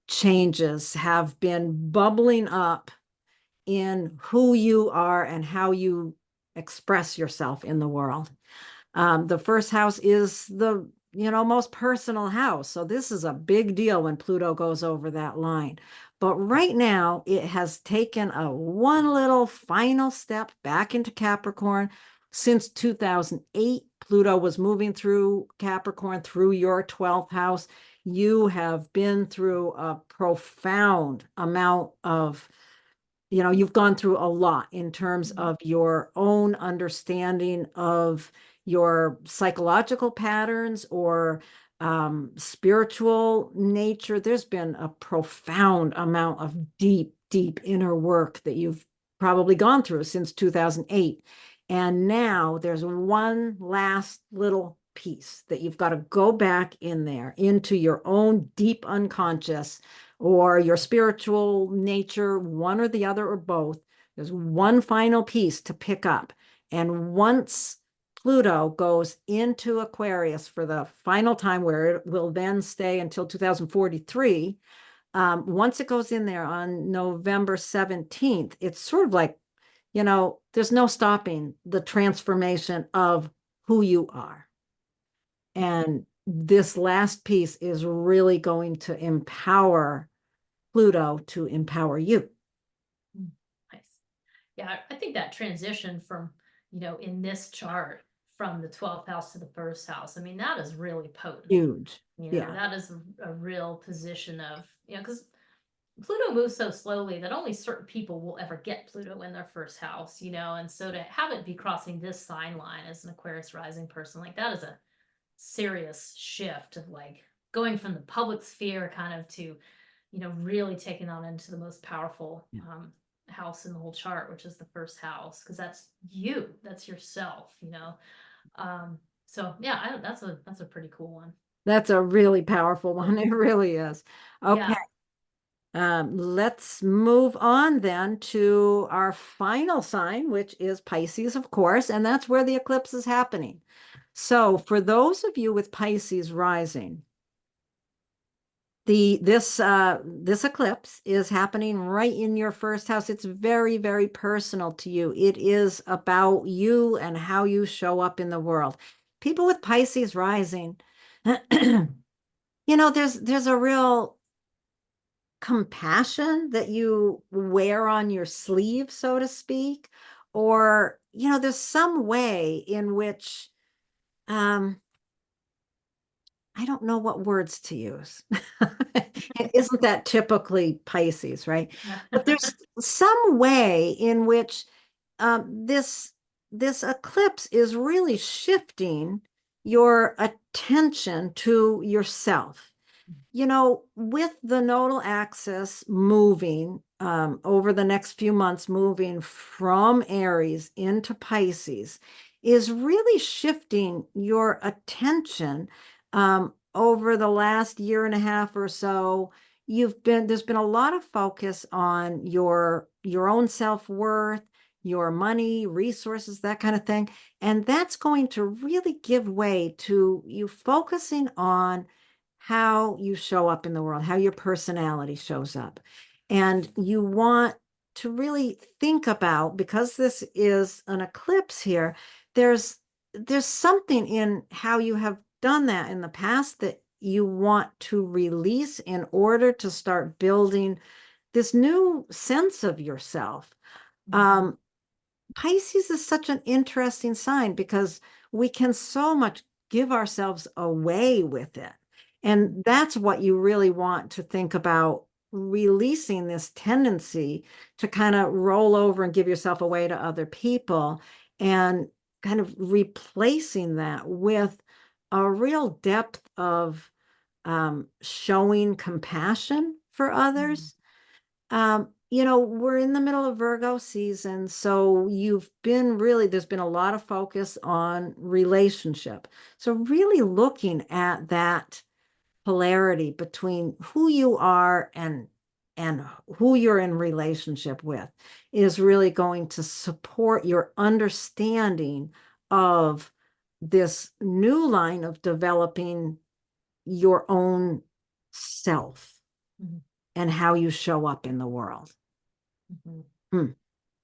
changes have been bubbling up in who you are and how you express yourself in the world. The first house is the most personal house. So this is a big deal when Pluto goes over that line. But right now, it has taken a one little final step back into Capricorn. Since 2008, Pluto was moving through Capricorn, through your 12th house. You have been through a profound amount of, you've gone through a lot in terms of your own understanding of your psychological patterns, or spiritual nature. There's been a profound amount of deep, deep inner work that you've probably gone through since 2008. And now there's one last little piece that you've got to go back in there into your own deep unconscious, or your spiritual nature, one or the other or both. There's one final piece to pick up. And once Pluto goes into Aquarius for the final time, where it will then stay until 2043, once it goes in there on November 17th, it's sort of like, there's no stopping the transformation of who you are. And this last piece is really going to empower Pluto to empower you. nice. Yeah, I think that transition from, in this chart, from the 12th house to the first house, I mean, that is really potent. Huge. Yeah. That is a real position of, because Pluto moves so slowly that only certain people will ever get Pluto in their first house, you know, and so to have it be crossing this sign line as an Aquarius rising person, like that is a serious shift of like going from the public sphere kind of to, you know, really taking on into the most powerful Yeah. house in the whole chart, which is the first house, because that's you, that's yourself, you know. So yeah, that's a pretty cool one. That's a really powerful one. It really is. Okay. Yeah. Let's move on then to our final sign, which is Pisces, of course, and that's where the eclipse is happening. So for those of you with Pisces rising, this eclipse is happening right in your first house. It's very, very personal to you. It is about you and how you show up in the world. People with Pisces rising, there's a real compassion that you wear on your sleeve, so to speak, or there's some way in which I don't know what words to use. Isn't that typically Pisces, right? But there's some way in which this eclipse is really shifting your attention to yourself. With the nodal axis moving over the next few months, moving from Aries into Pisces, is really shifting your attention over the last year and a half or so. There's been a lot of focus on your own self-worth, your money, resources, that kind of thing. And that's going to really give way to you focusing on how you show up in the world, how your personality shows up. And you want to really think about, because this is an eclipse here, there's something in how you have done that in the past that you want to release in order to start building this new sense of yourself. Um, Pisces is such an interesting sign because we can so much give ourselves away with it. And that's what you really want to think about, releasing this tendency to kind of roll over and give yourself away to other people, and kind of replacing that with a real depth of showing compassion for others. We're in the middle of Virgo season, so there's been a lot of focus on relationship. So really looking at that polarity between who you are and who you're in relationship with is really going to support your understanding of this new line of developing your own self Mhm. and how you show up in the world. Mhm. Hmm.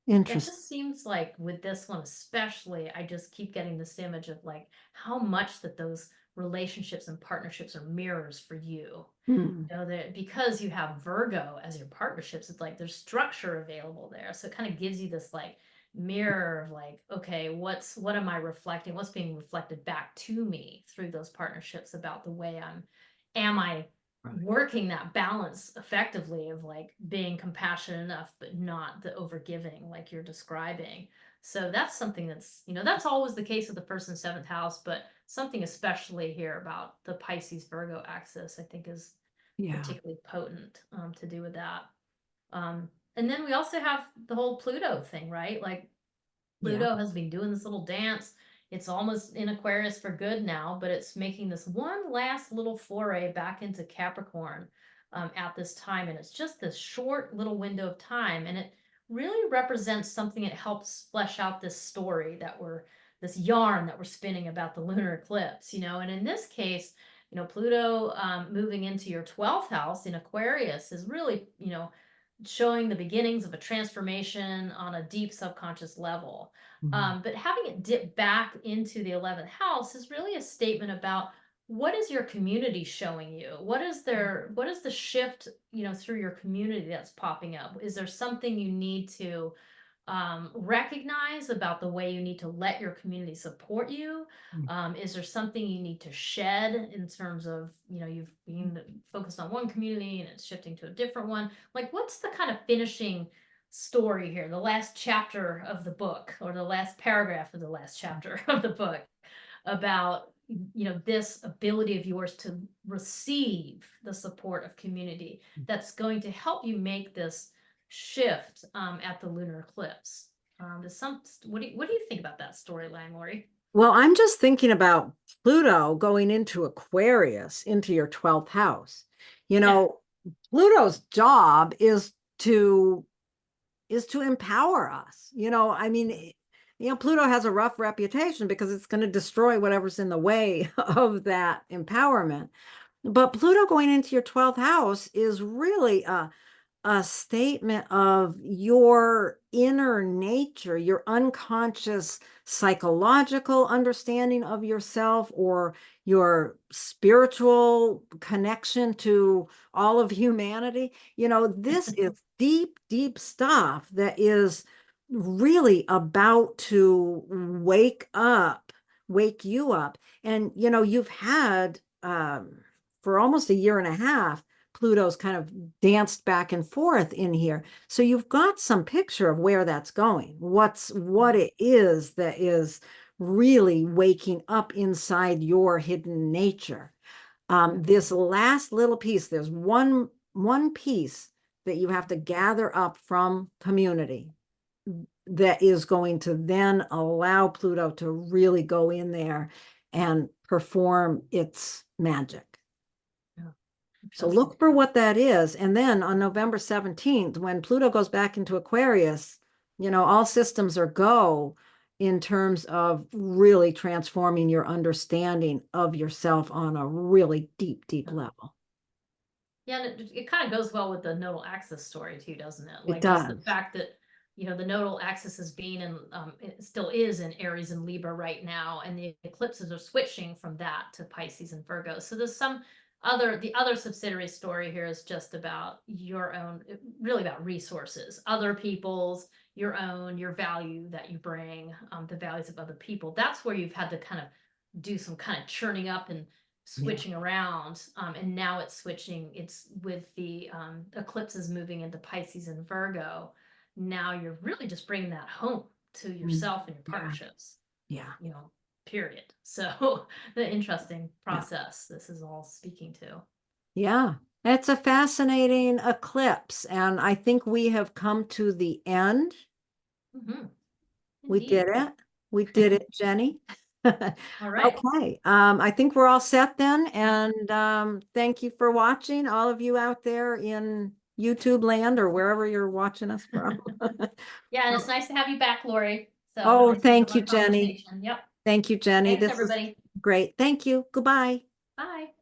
It Interesting. just seems like with this one especially, I just keep getting this image of like how much that those relationships and partnerships are mirrors for you. Hmm. You know, that because you have Virgo as your partnerships, it's like there's structure available there. So it kind of gives you this like mirror of like, okay, what am I reflecting? What's being reflected back to me through those partnerships about the way am I Right. working that balance effectively of like being compassionate enough but not the overgiving like you're describing. So that's something that's, you know, that's always the case with the first and seventh house, but something especially here about the Pisces Virgo axis I think is Yeah. particularly potent to do with that. And then we also have the whole Pluto thing, right? Like Yeah. Pluto has been doing this little dance. It's almost in Aquarius for good now, but it's making this one last little foray back into Capricorn at this time. And it's just this short little window of time. And it really represents something that helps flesh out this story this yarn that we're spinning about the lunar eclipse, you know. And in this case, you know, Pluto moving into your 12th house in Aquarius is really, you know, showing the beginnings of a transformation on a deep subconscious level. Mhm. But having it dip back into the 11th house is really a statement about what is your community showing you? What is the shift, you know, through your community that's popping up? Is there something you need to recognize about the way you need to let your community support you? Is there something you need to shed in terms of, you've been focused on one community and it's shifting to a different one? Like, what's the kind of finishing story here, the last chapter of the book, or the last paragraph of the last chapter of the book, about this ability of yours to receive the support of community that's going to help you make this shift at the lunar eclipse? What do you think about that storyline, Laurie? Well, I'm just thinking about Pluto going into Aquarius, into your 12th house. You Yeah. know, Pluto's job to empower us. I mean, Pluto has a rough reputation because it's going to destroy whatever's in the way of that empowerment. But Pluto going into your 12th house is really a statement of your inner nature, your unconscious psychological understanding of yourself, or your spiritual connection to all of humanity. This is deep, deep stuff that is really about to wake you up. And, you've had, for almost a year and a half, Pluto's kind of danced back and forth in here. So you've got some picture of where that's going, what it is that is really waking up inside your hidden nature. This last little piece, there's one piece that you have to gather up from community that is going to then allow Pluto to really go in there and perform its magic. So look for what that is. And then on November 17th, when Pluto goes back into Aquarius, all systems are go in terms of really transforming your understanding of yourself on a really deep, deep level. Yeah, and it kind of goes well with the nodal axis story too, doesn't it? It Like, just the does. fact that, the nodal axis is being in, it still is in Aries and Libra right now, and the eclipses are switching from that to Pisces and Virgo. So there's the other subsidiary story here is just about your own, really about resources, other people's, your own, your value that you bring, the values of other people. That's where you've had to kind of do some kind of churning up and switching around, and now it's with the eclipses moving into Pisces and Virgo. Now you're really just bringing that home to yourself and your partnerships, Yeah. period. So the interesting Yeah. process this is all speaking to. Yeah. It's a fascinating eclipse, and I think we have come to the end. We did Indeed. it. We did it, Jennie. All right. Okay. I think we're all set then. And thank you for watching, all of you out there in YouTube land or wherever you're watching us from. Yeah, and it's nice to have you back, Laurie. So Oh, nice to have thank you, our Jennie. conversation. Yep. Thank you, Jennie. Thanks, This is everybody. great. Thank you. Goodbye. Bye.